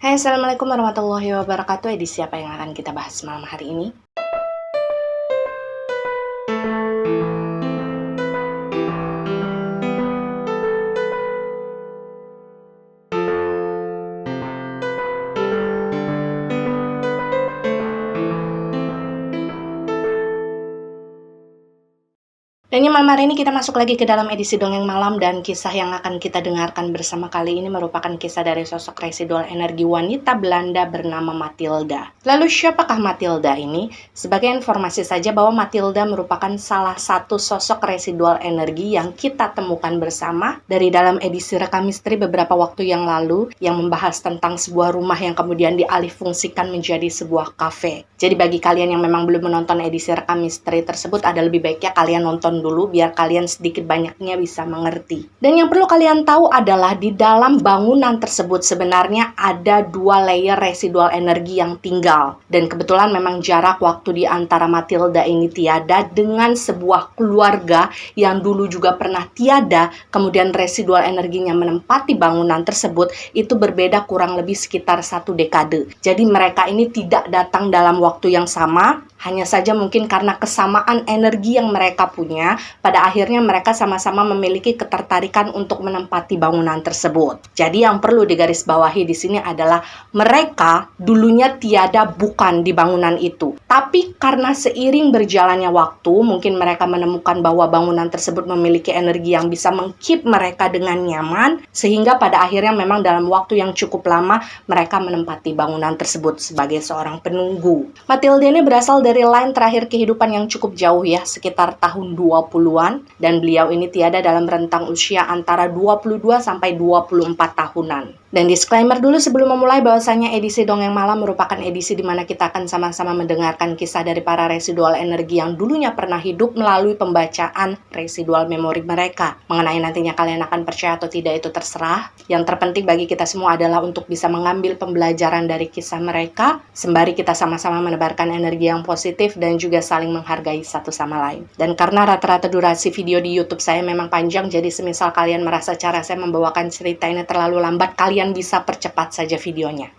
Hai, Assalamualaikum warahmatullahi wabarakatuh. Edisi apa yang akan kita bahas malam hari ini? Dan malam hari ini kita masuk lagi ke dalam edisi Dongeng Malam, dan kisah yang akan kita dengarkan bersama kali ini merupakan kisah dari sosok residual energi wanita Belanda bernama Matilda. Lalu siapakah Matilda ini? Sebagai informasi saja bahwa Matilda merupakan salah satu sosok residual energi yang kita temukan bersama dari dalam edisi Rekam Misteri beberapa waktu yang lalu yang membahas tentang sebuah rumah yang kemudian dialihfungsikan menjadi sebuah kafe. Jadi bagi kalian yang memang belum menonton edisi Rekam Misteri tersebut, ada lebih baiknya kalian nonton dulu biar kalian sedikit banyaknya bisa mengerti. Dan yang perlu kalian tahu adalah di dalam bangunan tersebut sebenarnya ada 2 layer residual energi yang tinggal. Dan kebetulan memang jarak waktu di antara Matilda ini tiada dengan sebuah keluarga yang dulu juga pernah tiada, kemudian residual energinya menempati bangunan tersebut, itu berbeda kurang lebih sekitar 1 dekade. Jadi mereka ini tidak datang dalam waktu yang sama, hanya saja mungkin karena kesamaan energi yang mereka punya, pada akhirnya mereka sama-sama memiliki ketertarikan untuk menempati bangunan tersebut. Jadi yang perlu digarisbawahi di sini adalah mereka dulunya tiada bukan di bangunan itu. Tapi karena seiring berjalannya waktu, mungkin mereka menemukan bahwa bangunan tersebut memiliki energi yang bisa meng-keep mereka dengan nyaman, sehingga pada akhirnya memang dalam waktu yang cukup lama mereka menempati bangunan tersebut sebagai seorang penunggu. Matilda ini berasal dari line terakhir kehidupan yang cukup jauh ya, sekitar tahun 20-an, dan beliau ini tiada dalam rentang usia antara 22 sampai 24 tahunan. Dan disclaimer dulu sebelum memulai bahwasanya edisi Dongeng Malam merupakan edisi di mana kita akan sama-sama mendengarkan kisah dari para residual energi yang dulunya pernah hidup melalui pembacaan residual memori mereka. Mengenai nantinya kalian akan percaya atau tidak itu terserah. Yang terpenting bagi kita semua adalah untuk bisa mengambil pembelajaran dari kisah mereka, sembari kita sama-sama menebarkan energi yang positif dan juga saling menghargai satu sama lain. Dan karena rata-rata durasi video di YouTube saya memang panjang, jadi semisal kalian merasa cara saya membawakan cerita ini terlalu lambat, kalian bisa percepat saja videonya.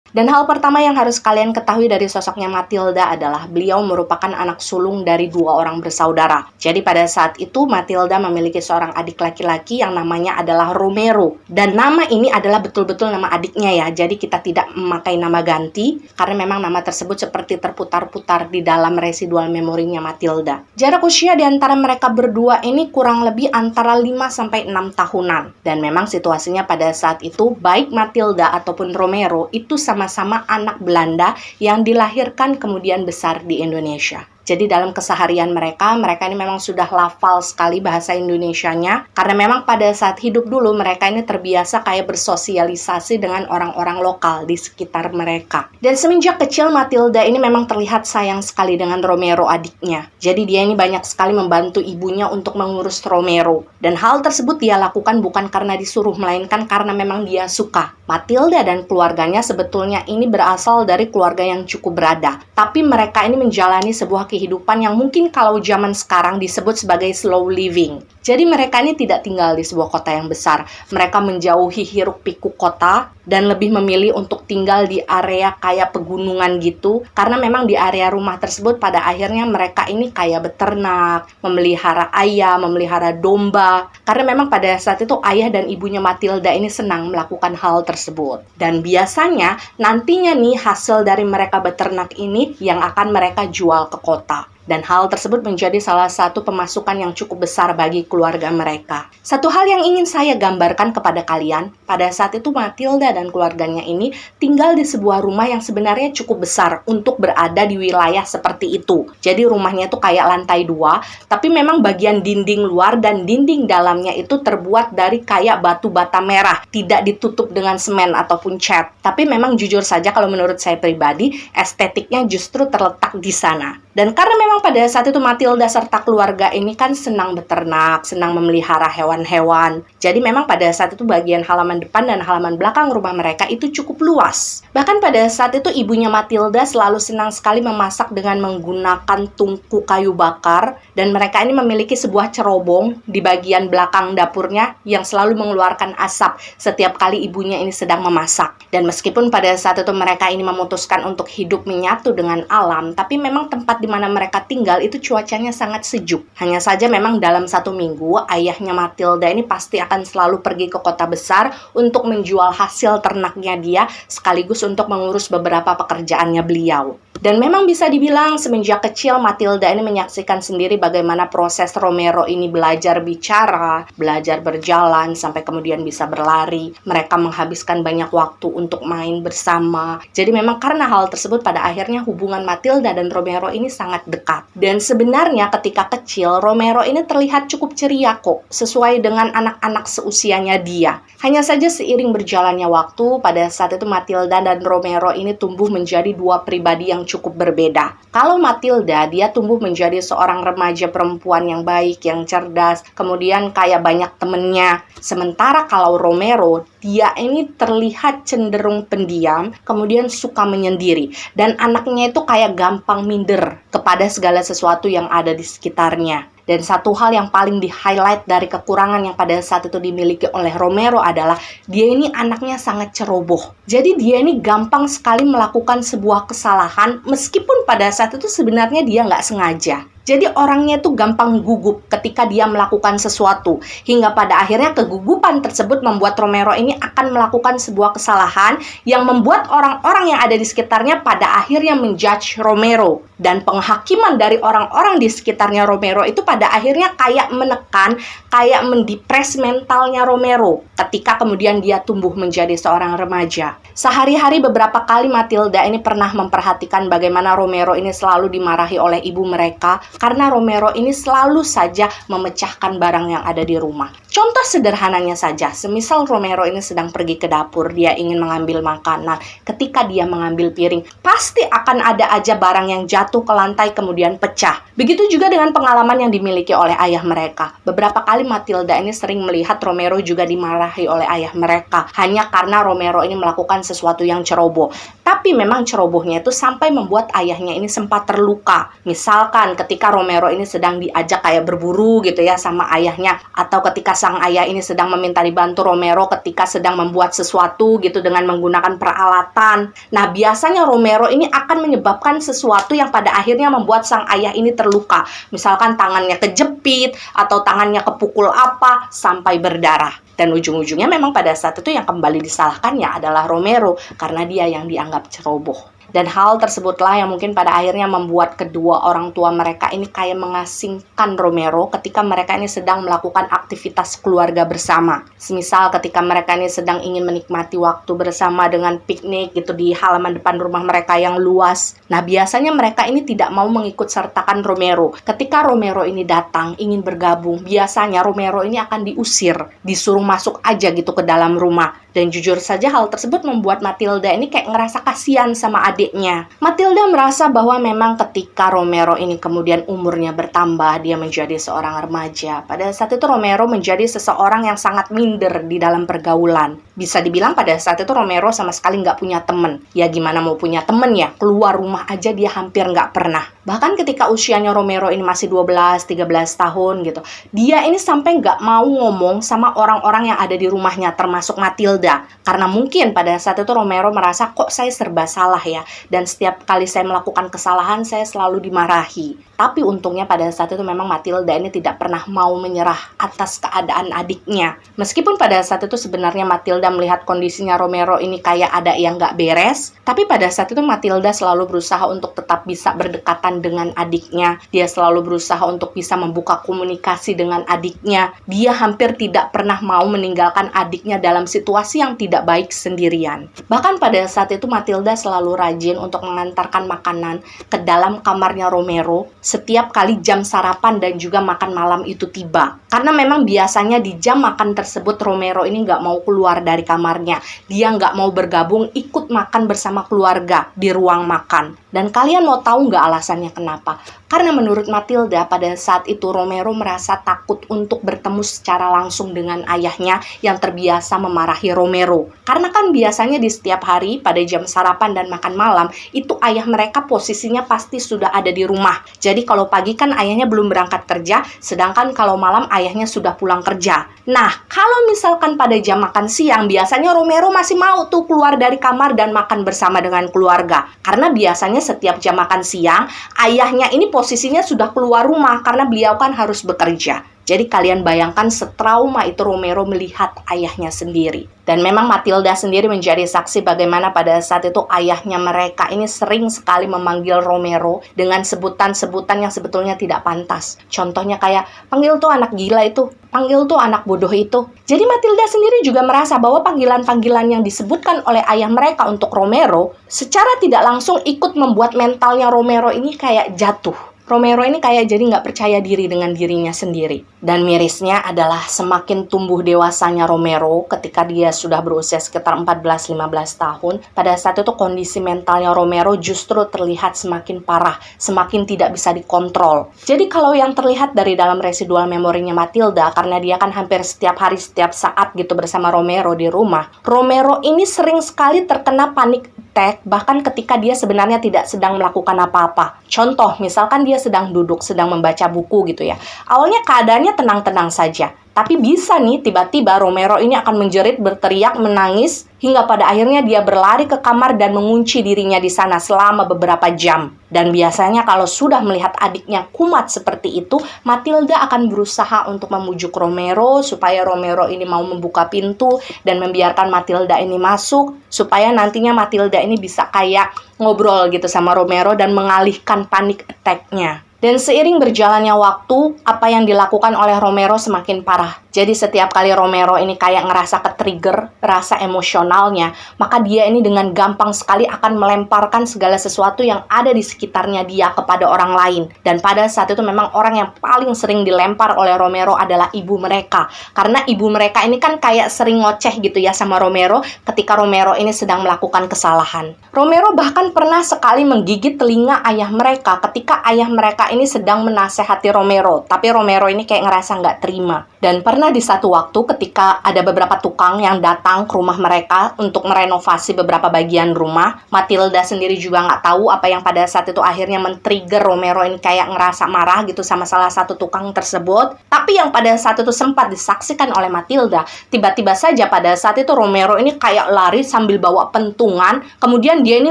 Dan hal pertama yang harus kalian ketahui dari sosoknya Matilda adalah beliau merupakan anak sulung dari 2 orang bersaudara. Jadi pada saat itu Matilda memiliki seorang adik laki-laki yang namanya adalah Romero. Dan nama ini adalah betul-betul nama adiknya ya. Jadi kita tidak memakai nama ganti karena memang nama tersebut seperti terputar-putar di dalam residual memorinya Matilda. Jarak usia di antara mereka berdua ini kurang lebih antara 5-6 tahunan. Dan memang situasinya pada saat itu baik Matilda ataupun Romero itu sama-sama anak Belanda yang dilahirkan kemudian besar di Indonesia. Jadi dalam keseharian mereka ini memang sudah hafal sekali bahasa Indonesianya, karena memang pada saat hidup dulu mereka ini terbiasa kayak bersosialisasi dengan orang-orang lokal di sekitar mereka. Dan semenjak kecil Matilda ini memang terlihat sayang sekali dengan Romero adiknya. Jadi dia ini banyak sekali membantu ibunya untuk mengurus Romero. Dan hal tersebut dia lakukan bukan karena disuruh, melainkan karena memang dia suka. Matilda dan keluarganya sebetulnya ini berasal dari keluarga yang cukup berada. Tapi mereka ini menjalani sebuah kehidupan yang mungkin kalau zaman sekarang disebut sebagai slow living. Jadi mereka ini tidak tinggal di sebuah kota yang besar. Mereka menjauhi hiruk-pikuk kota dan lebih memilih untuk tinggal di area kayak pegunungan gitu. Karena memang di area rumah tersebut pada akhirnya mereka ini kayak beternak, memelihara ayam, memelihara domba. Karena memang pada saat itu ayah dan ibunya Matilda ini senang melakukan hal tersebut. Dan biasanya nantinya nih hasil dari mereka beternak ini yang akan mereka jual ke kota. Dan hal tersebut menjadi salah satu pemasukan yang cukup besar bagi keluarga mereka. Satu hal yang ingin saya gambarkan kepada kalian, pada saat itu Matilda dan keluarganya ini tinggal di sebuah rumah yang sebenarnya cukup besar untuk berada di wilayah seperti itu. Jadi rumahnya itu kayak lantai 2, tapi memang bagian dinding luar dan dinding dalamnya itu terbuat dari kayak batu bata merah, tidak ditutup dengan semen ataupun cat. Tapi memang jujur saja kalau menurut saya pribadi, estetiknya justru terletak di sana. Dan karena memang memang pada saat itu Matilda serta keluarga ini kan senang beternak, senang memelihara hewan-hewan. Jadi memang pada saat itu bagian halaman depan dan halaman belakang rumah mereka itu cukup luas. Bahkan pada saat itu ibunya Matilda selalu senang sekali memasak dengan menggunakan tungku kayu bakar, dan mereka ini memiliki sebuah cerobong di bagian belakang dapurnya yang selalu mengeluarkan asap setiap kali ibunya ini sedang memasak. Dan meskipun pada saat itu mereka ini memutuskan untuk hidup menyatu dengan alam, tapi memang tempat di mana mereka tinggal itu cuacanya sangat sejuk. Hanya saja memang dalam 1 minggu, ayahnya Matilda ini pasti akan selalu pergi ke kota besar untuk menjual hasil ternaknya dia, sekaligus untuk mengurus beberapa pekerjaannya beliau. Dan memang bisa dibilang semenjak kecil Matilda ini menyaksikan sendiri bagaimana proses Romero ini belajar bicara, belajar berjalan, sampai kemudian bisa berlari. Mereka menghabiskan banyak waktu untuk main bersama. Jadi memang karena hal tersebut pada akhirnya hubungan Matilda dan Romero ini sangat dekat. Dan sebenarnya ketika kecil, Romero ini terlihat cukup ceria kok, sesuai dengan anak-anak seusianya dia. Hanya saja seiring berjalannya waktu, pada saat itu Matilda dan Romero ini tumbuh menjadi dua pribadi yang cukup berbeda. Kalau Matilda, dia tumbuh menjadi seorang remaja perempuan yang baik, yang cerdas, kemudian kayak banyak temennya. Sementara kalau Romero, dia ini terlihat cenderung pendiam, kemudian suka menyendiri. Dan anaknya itu kayak gampang minder kepada segala sesuatu yang ada di sekitarnya. Dan satu hal yang paling di-highlight dari kekurangan yang pada saat itu dimiliki oleh Romero adalah dia ini anaknya sangat ceroboh. Jadi dia ini gampang sekali melakukan sebuah kesalahan meskipun pada saat itu sebenarnya dia nggak sengaja. Jadi orangnya itu gampang gugup ketika dia melakukan sesuatu. Hingga pada akhirnya kegugupan tersebut membuat Romero ini akan melakukan sebuah kesalahan yang membuat orang-orang yang ada di sekitarnya pada akhirnya menjudge Romero. Dan penghakiman dari orang-orang di sekitarnya Romero itu pada akhirnya kayak menekan, kayak mendepres mentalnya Romero ketika kemudian dia tumbuh menjadi seorang remaja. Sehari-hari beberapa kali Matilda ini pernah memperhatikan bagaimana Romero ini selalu dimarahi oleh ibu mereka karena Romero ini selalu saja memecahkan barang yang ada di rumah. Contoh sederhananya saja, semisal Romero ini sedang pergi ke dapur, dia ingin mengambil makanan. Ketika dia mengambil piring, pasti akan ada aja barang yang jatuh ke lantai kemudian pecah. Begitu juga dengan pengalaman yang dimiliki oleh ayah mereka. Beberapa kali Matilda ini sering melihat Romero juga dimarahi oleh ayah mereka, hanya karena Romero ini melakukan sesuatu yang ceroboh. Tapi memang cerobohnya itu sampai membuat ayahnya ini sempat terluka. Misalkan ketika Romero ini sedang diajak kayak berburu gitu ya sama ayahnya, atau ketika sang ayah ini sedang meminta dibantu Romero ketika sedang membuat sesuatu gitu dengan menggunakan peralatan. Nah, biasanya Romero ini akan menyebabkan sesuatu yang pada akhirnya membuat sang ayah ini terluka. Misalkan tangannya kejepit atau tangannya kepukul apa sampai berdarah. Dan ujung-ujungnya memang pada saat itu yang kembali disalahkannya adalah Romero karena dia yang dianggap ceroboh. Dan hal tersebutlah yang mungkin pada akhirnya membuat kedua orang tua mereka ini kayak mengasingkan Romero ketika mereka ini sedang melakukan aktivitas keluarga bersama. Semisal ketika mereka ini sedang ingin menikmati waktu bersama dengan piknik gitu di halaman depan rumah mereka yang luas. Nah, biasanya mereka ini tidak mau mengikut sertakan Romero. Ketika Romero ini datang ingin bergabung, biasanya Romero ini akan diusir, disuruh masuk aja gitu ke dalam rumah. Dan jujur saja hal tersebut membuat Matilda ini kayak ngerasa kasihan sama adiknya. Matilda merasa bahwa memang ketika Romero ini kemudian umurnya bertambah, dia menjadi seorang remaja. Pada saat itu Romero menjadi seseorang yang sangat minder di dalam pergaulan. Bisa dibilang pada saat itu Romero sama sekali nggak punya temen. Ya gimana mau punya temen ya? Keluar rumah aja dia hampir nggak pernah. Bahkan ketika usianya Romero ini masih 12-13 tahun gitu, dia ini sampai nggak mau ngomong sama orang-orang yang ada di rumahnya, termasuk Matilda. Karena mungkin pada saat itu Romero merasa kok saya serba salah ya, dan setiap kali saya melakukan kesalahan saya selalu dimarahi. Tapi untungnya pada saat itu memang Matilda ini tidak pernah mau menyerah atas keadaan adiknya. Meskipun pada saat itu sebenarnya Matilda melihat kondisinya Romero ini kayak ada yang nggak beres, tapi pada saat itu Matilda selalu berusaha untuk tetap bisa berdekatan dengan adiknya. Dia selalu berusaha untuk bisa membuka komunikasi dengan adiknya. Dia hampir tidak pernah mau meninggalkan adiknya dalam situasi yang tidak baik sendirian. Bahkan pada saat itu Matilda selalu rajin untuk mengantarkan makanan ke dalam kamarnya Romero setiap kali jam sarapan dan juga makan malam itu tiba. Karena memang biasanya di jam makan tersebut Romero ini nggak mau keluar dari kamarnya. Dia nggak mau bergabung ikut makan bersama keluarga di ruang makan. Dan kalian mau tahu nggak alasannya Alasannya kenapa? Karena menurut Matilda pada saat itu Romero merasa takut untuk bertemu secara langsung dengan ayahnya yang terbiasa memarahi Romero. Karena kan biasanya di setiap hari pada jam sarapan dan makan malam itu ayah mereka posisinya pasti sudah ada di rumah. Jadi kalau pagi kan ayahnya belum berangkat kerja, sedangkan kalau malam ayahnya sudah pulang kerja. Nah, kalau misalkan pada jam makan siang biasanya Romero masih mau tuh keluar dari kamar dan makan bersama dengan keluarga. Karena biasanya setiap jam makan siang, ayahnya ini posisinya sudah keluar rumah karena beliau kan harus bekerja. Jadi kalian bayangkan setrauma itu Romero melihat ayahnya sendiri. Dan memang Matilda sendiri menjadi saksi bagaimana pada saat itu ayahnya mereka ini sering sekali memanggil Romero dengan sebutan-sebutan yang sebetulnya tidak pantas. Contohnya kayak, panggil tuh anak gila itu, panggil tuh anak bodoh itu. Jadi Matilda sendiri juga merasa bahwa panggilan-panggilan yang disebutkan oleh ayah mereka untuk Romero secara tidak langsung ikut membuat mentalnya Romero ini kayak jatuh. Romero ini kayak jadi nggak percaya diri dengan dirinya sendiri. Dan mirisnya adalah semakin tumbuh dewasanya Romero ketika dia sudah berusia sekitar 14-15 tahun. Pada saat itu kondisi mentalnya Romero justru terlihat semakin parah, semakin tidak bisa dikontrol. Jadi kalau yang terlihat dari dalam residual memorinya Matilda, karena dia kan hampir setiap hari, setiap saat gitu bersama Romero di rumah, Romero ini sering sekali terkena panik attack bahkan ketika dia sebenarnya tidak sedang melakukan apa-apa. Contoh, misalkan dia sedang duduk, sedang membaca buku gitu ya. Awalnya keadaannya tenang-tenang saja. Tapi bisa nih tiba-tiba Romero ini akan menjerit, berteriak, menangis, hingga pada akhirnya dia berlari ke kamar dan mengunci dirinya di sana selama beberapa jam. Dan biasanya kalau sudah melihat adiknya kumat seperti itu, Matilda akan berusaha untuk membujuk Romero supaya Romero ini mau membuka pintu dan membiarkan Matilda ini masuk, supaya nantinya Matilda ini bisa kayak ngobrol gitu sama Romero dan mengalihkan panik attack-nya. Dan seiring berjalannya waktu, apa yang dilakukan oleh Romero semakin parah. Jadi setiap kali Romero ini kayak ngerasa ke-trigger, rasa emosionalnya, maka dia ini dengan gampang sekali akan melemparkan segala sesuatu yang ada di sekitarnya dia kepada orang lain. Dan pada saat itu memang orang yang paling sering dilempar oleh Romero adalah ibu mereka. Karena ibu mereka ini kan kayak sering ngoceh gitu ya sama Romero ketika Romero ini sedang melakukan kesalahan. Romero bahkan pernah sekali menggigit telinga ayah mereka ketika ayah mereka ini sedang menasehati Romero, tapi Romero ini kayak ngerasa nggak terima. Dan pernah di satu waktu ketika ada beberapa tukang yang datang ke rumah mereka untuk merenovasi beberapa bagian rumah, Matilda sendiri juga nggak tahu apa yang pada saat itu akhirnya men-trigger Romero ini kayak ngerasa marah gitu sama salah satu tukang tersebut. Tapi yang pada saat itu sempat disaksikan oleh Matilda, tiba-tiba saja pada saat itu Romero ini kayak lari sambil bawa pentungan, kemudian dia ini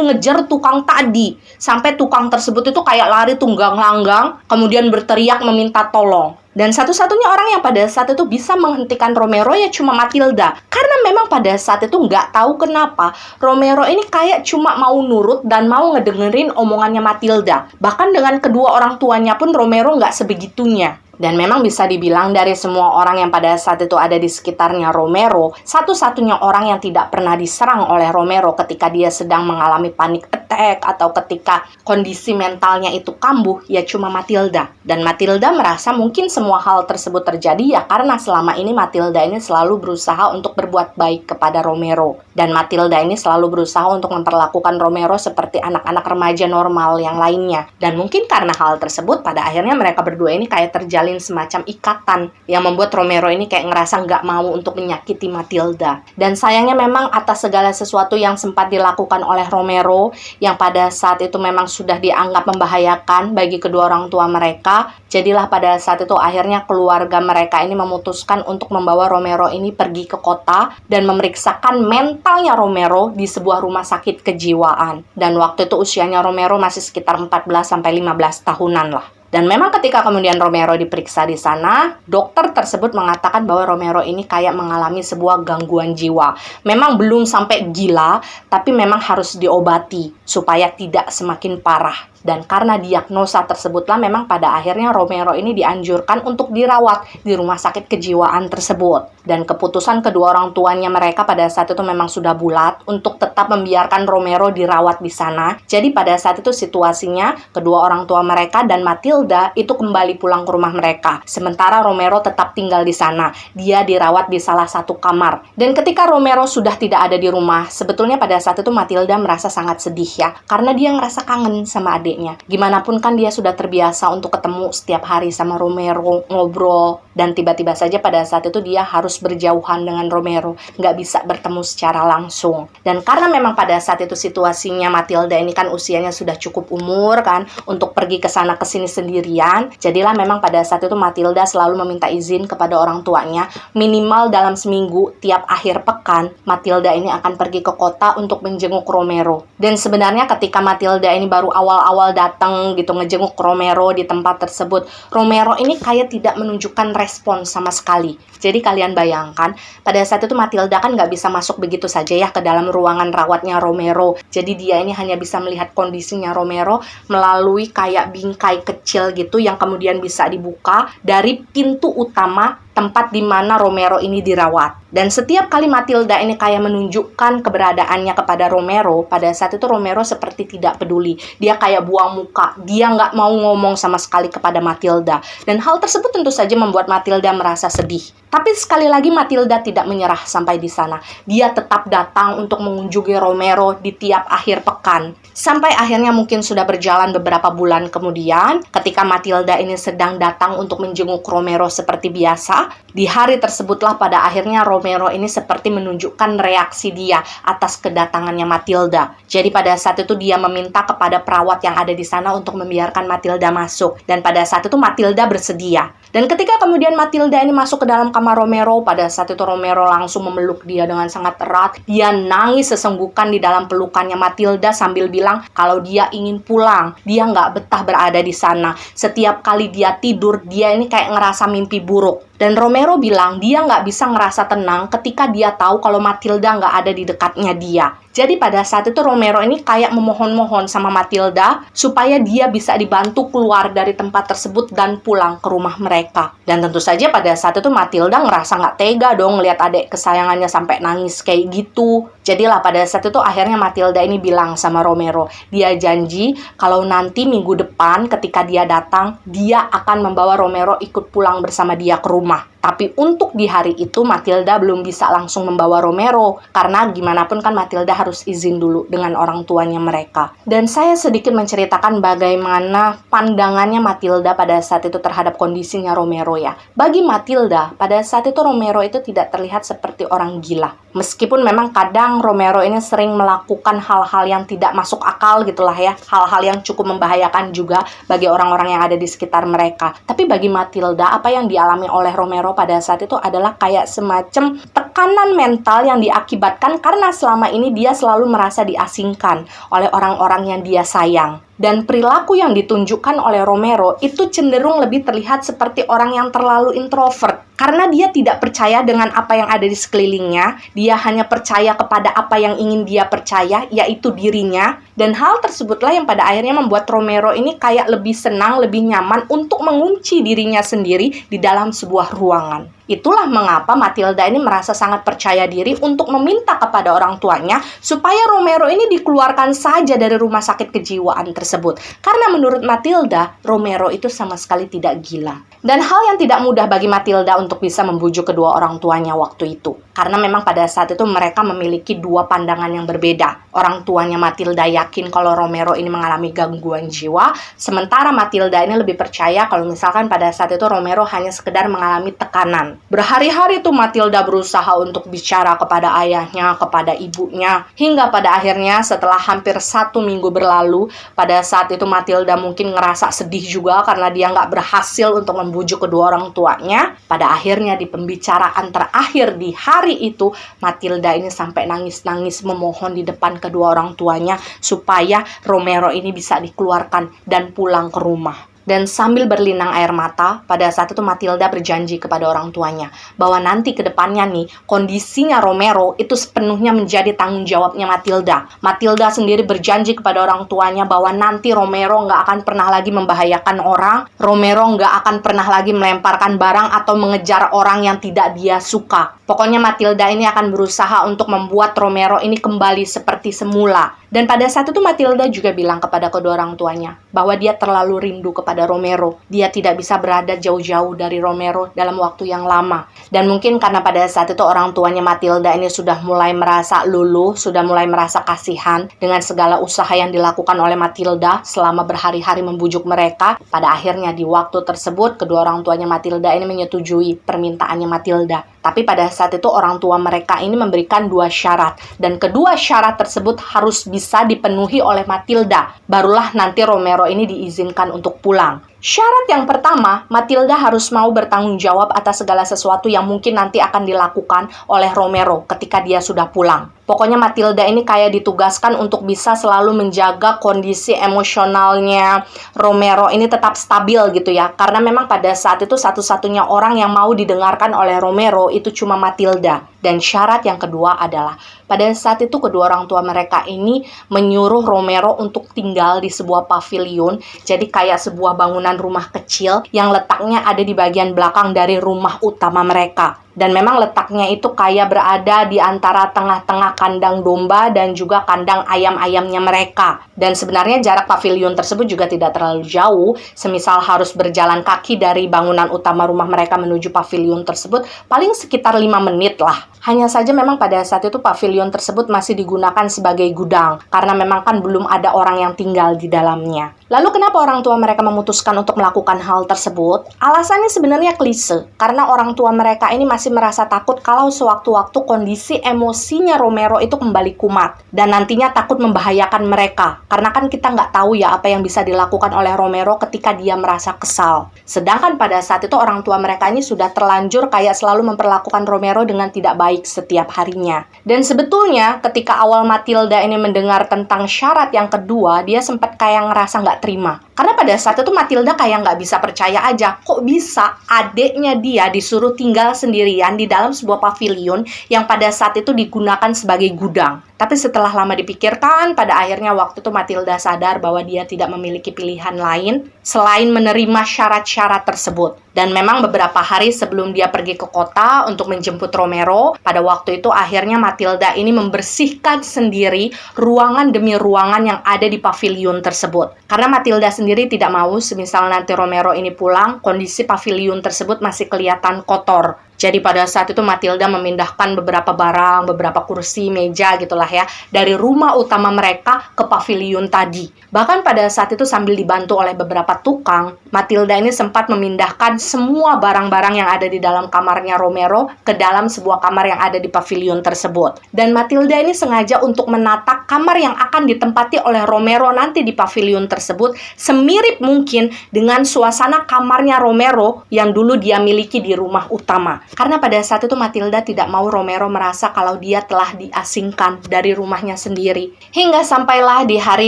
ngejar tukang tadi, sampai tukang tersebut itu kayak lari tunggang-langgang, kemudian berteriak meminta tolong. Dan satu-satunya orang yang pada saat itu bisa menghentikan Romero ya cuma Matilda. Karena memang pada saat itu nggak tahu kenapa Romero ini kayak cuma mau nurut dan mau ngedengerin omongannya Matilda. Bahkan dengan kedua orang tuanya pun Romero nggak sebegitunya. Dan memang bisa dibilang dari semua orang yang pada saat itu ada di sekitarnya Romero, satu-satunya orang yang tidak pernah diserang oleh Romero ketika dia sedang mengalami panic attack atau ketika kondisi mentalnya itu kambuh, ya cuma Matilda. Dan Matilda merasa mungkin semua hal tersebut terjadi ya karena selama ini Matilda ini selalu berusaha untuk berbuat baik kepada Romero. Dan Matilda ini selalu berusaha untuk memperlakukan Romero seperti anak-anak remaja normal yang lainnya. Dan mungkin karena hal tersebut, pada akhirnya mereka berdua ini kayak terjalin semacam ikatan yang membuat Romero ini kayak ngerasa nggak mau untuk menyakiti Matilda. Dan sayangnya memang atas segala sesuatu yang sempat dilakukan oleh Romero yang pada saat itu memang sudah dianggap membahayakan bagi kedua orang tua mereka, jadilah pada saat itu akhirnya keluarga mereka ini memutuskan untuk membawa Romero ini pergi ke kota dan memeriksakan mentalnya Romero di sebuah rumah sakit kejiwaan. Dan waktu itu usianya Romero masih sekitar 14-15 tahunan lah. Dan memang ketika kemudian Romero diperiksa di sana, dokter tersebut mengatakan bahwa Romero ini kayak mengalami sebuah gangguan jiwa. Memang belum sampai gila, tapi memang harus diobati supaya tidak semakin parah. Dan karena diagnosa tersebutlah memang pada akhirnya Romero ini dianjurkan untuk dirawat di rumah sakit kejiwaan tersebut. Dan keputusan kedua orang tuanya mereka pada saat itu memang sudah bulat untuk tetap membiarkan Romero dirawat di sana. Jadi pada saat itu situasinya kedua orang tua mereka dan Matilda itu kembali pulang ke rumah mereka. Sementara Romero tetap tinggal di sana. Dia dirawat di salah satu kamar. Dan ketika Romero sudah tidak ada di rumah, sebetulnya pada saat itu Matilda merasa sangat sedih ya. Karena dia ngerasa kangen sama adiknya. Gimana pun kan dia sudah terbiasa untuk ketemu setiap hari sama Romero, ngobrol, dan tiba-tiba saja pada saat itu dia harus berjauhan dengan Romero, nggak bisa bertemu secara langsung. Dan karena memang pada saat itu situasinya Matilda ini kan usianya sudah cukup umur kan untuk pergi ke sana ke sini sendirian, jadilah memang pada saat itu Matilda selalu meminta izin kepada orang tuanya, minimal dalam seminggu tiap akhir pekan Matilda ini akan pergi ke kota untuk menjenguk Romero. Dan sebenarnya ketika Matilda ini baru awal-awal datang gitu ngejenguk Romero di tempat tersebut, Romero ini kayak tidak menunjukkan respon sama sekali. Jadi kalian bayangkan, pada saat itu Matilda kan nggak bisa masuk begitu saja ya ke dalam ruangan rawatnya Romero. Jadi dia ini hanya bisa melihat kondisinya Romero melalui kayak bingkai kecil gitu yang kemudian bisa dibuka dari pintu utama tempat di mana Romero ini dirawat. Dan setiap kali Matilda ini kayak menunjukkan keberadaannya kepada Romero, pada saat itu Romero seperti tidak peduli. Dia kayak buang muka, dia nggak mau ngomong sama sekali kepada Matilda. Dan hal tersebut tentu saja membuat Matilda merasa sedih. Tapi sekali lagi Matilda tidak menyerah sampai di sana. Dia tetap datang untuk mengunjungi Romero di tiap akhir pekan. Sampai akhirnya mungkin sudah berjalan beberapa bulan kemudian, ketika Matilda ini sedang datang untuk menjenguk Romero seperti biasa, di hari tersebutlah pada akhirnya Romero ini seperti menunjukkan reaksi dia atas kedatangannya Matilda. Jadi pada saat itu dia meminta kepada perawat yang ada di sana untuk membiarkan Matilda masuk. Dan pada saat itu Matilda bersedia. Dan ketika kemudian Matilda ini masuk ke dalam kamar Romero, pada saat itu Romero langsung memeluk dia dengan sangat erat. Dia nangis sesenggukan di dalam pelukannya Matilda sambil bilang kalau dia ingin pulang. Dia nggak betah berada di sana. Setiap kali dia tidur, dia ini kayak ngerasa mimpi buruk. Dan Romero bilang dia nggak bisa ngerasa tenang ketika dia tahu kalau Matilda nggak ada di dekatnya dia. Jadi pada saat itu Romero ini kayak memohon-mohon sama Matilda supaya dia bisa dibantu keluar dari tempat tersebut dan pulang ke rumah mereka. Dan tentu saja pada saat itu Matilda ngerasa nggak tega dong ngeliat adik kesayangannya sampai nangis kayak gitu. Jadilah pada saat itu akhirnya Matilda ini bilang sama Romero, dia janji kalau nanti minggu depan ketika dia datang, dia akan membawa Romero ikut pulang bersama dia ke rumah. Tapi untuk di hari itu Matilda belum bisa langsung membawa Romero karena gimana pun kan Matilda harus izin dulu dengan orang tuanya mereka. Dan saya sedikit menceritakan bagaimana pandangannya Matilda pada saat itu terhadap kondisinya Romero ya. Bagi Matilda, pada saat itu Romero itu tidak terlihat seperti orang gila. Meskipun memang kadang Romero ini sering melakukan hal-hal yang tidak masuk akal gitulah ya. Hal-hal yang cukup membahayakan juga bagi orang-orang yang ada di sekitar mereka. Tapi bagi Matilda, apa yang dialami oleh Romero pada saat itu adalah kayak semacam tekanan mental yang diakibatkan karena selama ini dia selalu merasa diasingkan oleh orang-orang yang dia sayang. Dan perilaku yang ditunjukkan oleh Romero itu cenderung lebih terlihat seperti orang yang terlalu introvert. Karena dia tidak percaya dengan apa yang ada di sekelilingnya, dia hanya percaya kepada apa yang ingin dia percaya, yaitu dirinya. Dan hal tersebutlah yang pada akhirnya membuat Romero ini kayak lebih senang, lebih nyaman untuk mengunci dirinya sendiri di dalam sebuah ruangan. Itulah mengapa Matilda ini merasa sangat percaya diri untuk meminta kepada orang tuanya supaya Romero ini dikeluarkan saja dari rumah sakit kejiwaan tersebut. Karena menurut Matilda, Romero itu sama sekali tidak gila. Dan hal yang tidak mudah bagi Matilda untuk bisa membujuk kedua orang tuanya waktu itu. Karena memang pada saat itu mereka memiliki dua pandangan yang berbeda. Orang tuanya Matilda yakin kalau Romero ini mengalami gangguan jiwa, sementara Matilda ini lebih percaya kalau misalkan pada saat itu Romero hanya sekedar mengalami tekanan. Berhari-hari tuh Matilda berusaha untuk bicara kepada ayahnya, kepada ibunya, hingga pada akhirnya setelah hampir 1 minggu berlalu, pada saat itu Matilda mungkin ngerasa sedih juga karena dia nggak berhasil untuk membujuk kedua orang tuanya. Pada akhirnya di pembicaraan terakhir di hari itu, Matilda ini sampai nangis-nangis memohon di depan kedua orang tuanya supaya Romero ini bisa dikeluarkan dan pulang ke rumah. Dan sambil berlinang air mata, pada saat itu Matilda berjanji kepada orang tuanya bahwa nanti ke depannya nih, kondisinya Romero itu sepenuhnya menjadi tanggung jawabnya Matilda. Matilda sendiri berjanji kepada orang tuanya bahwa nanti Romero nggak akan pernah lagi membahayakan orang, Romero nggak akan pernah lagi melemparkan barang atau mengejar orang yang tidak dia suka. Pokoknya Matilda ini akan berusaha untuk membuat Romero ini kembali seperti semula. Dan pada saat itu Matilda juga bilang kepada kedua orang tuanya bahwa dia terlalu rindu kepada Romero. Dia tidak bisa berada jauh-jauh dari Romero dalam waktu yang lama. Dan mungkin karena pada saat itu orang tuanya Matilda ini sudah mulai merasa luluh, sudah mulai merasa kasihan dengan segala usaha yang dilakukan oleh Matilda selama berhari-hari membujuk mereka. Pada akhirnya di waktu tersebut kedua orang tuanya Matilda ini menyetujui permintaannya Matilda. Tapi pada saat itu orang tua mereka ini memberikan 2 syarat. Dan kedua syarat tersebut harus bisa dipenuhi oleh Matilda. Barulah nanti Romero ini diizinkan untuk pulang. Syarat yang pertama, Matilda harus mau bertanggung jawab atas segala sesuatu yang mungkin nanti akan dilakukan oleh Romero ketika dia sudah pulang. Pokoknya Matilda ini kayak ditugaskan untuk bisa selalu menjaga kondisi emosionalnya Romero ini tetap stabil gitu ya. Karena memang pada saat itu satu-satunya orang yang mau didengarkan oleh Romero itu cuma Matilda. Dan syarat yang kedua adalah pada saat itu kedua orang tua mereka ini menyuruh Romero untuk tinggal di sebuah pavilion. Jadi kayak sebuah bangunan rumah kecil yang letaknya ada di bagian belakang dari rumah utama mereka. Dan memang letaknya itu kayak berada di antara tengah-tengah kandang domba dan juga kandang ayam-ayamnya mereka. Dan sebenarnya jarak pavilion tersebut juga tidak terlalu jauh. Semisal harus berjalan kaki dari bangunan utama rumah mereka menuju pavilion tersebut, paling sekitar 5 menit lah. Hanya saja memang pada saat itu pavilion tersebut masih digunakan sebagai gudang. Karena memang kan belum ada orang yang tinggal di dalamnya. Lalu kenapa orang tua mereka memutuskan untuk melakukan hal tersebut? Alasannya sebenarnya klise. Karena orang tua mereka ini masih merasa takut kalau sewaktu-waktu kondisi emosinya Romero itu kembali kumat. Dan nantinya takut membahayakan mereka. Karena kan kita nggak tahu ya apa yang bisa dilakukan oleh Romero ketika dia merasa kesal. Sedangkan pada saat itu orang tua mereka ini sudah terlanjur kayak selalu memperlakukan Romero dengan tidak baik setiap harinya. Dan sebetulnya ketika awal Matilda ini mendengar tentang syarat yang kedua, dia sempat kayak ngerasa nggak terima. Karena pada saat itu Matilda kayak nggak bisa percaya aja, kok bisa adeknya dia disuruh tinggal sendirian di dalam sebuah pavilion yang pada saat itu digunakan sebagai gudang. Tapi setelah lama dipikirkan, pada akhirnya waktu itu Matilda sadar bahwa dia tidak memiliki pilihan lain selain menerima syarat-syarat tersebut. Dan memang beberapa hari sebelum dia pergi ke kota untuk menjemput Romero, pada waktu itu akhirnya Matilda ini membersihkan sendiri ruangan demi ruangan yang ada di pavilion tersebut. Karena Matilda sendiri tidak mau semisal nanti Romero ini pulang, kondisi pavilion tersebut masih kelihatan kotor. Jadi pada saat itu Matilda memindahkan beberapa barang, beberapa kursi, meja gitulah ya, dari rumah utama mereka ke pavilion tadi. Bahkan pada saat itu sambil dibantu oleh beberapa tukang, Matilda ini sempat memindahkan semua barang-barang yang ada di dalam kamarnya Romero ke dalam sebuah kamar yang ada di pavilion tersebut. Dan Matilda ini sengaja untuk menata kamar yang akan ditempati oleh Romero nanti di pavilion tersebut semirip mungkin dengan suasana kamarnya Romero yang dulu dia miliki di rumah utama. Karena pada saat itu Matilda tidak mau Romero merasa kalau dia telah diasingkan dari rumahnya sendiri. Hingga sampailah di hari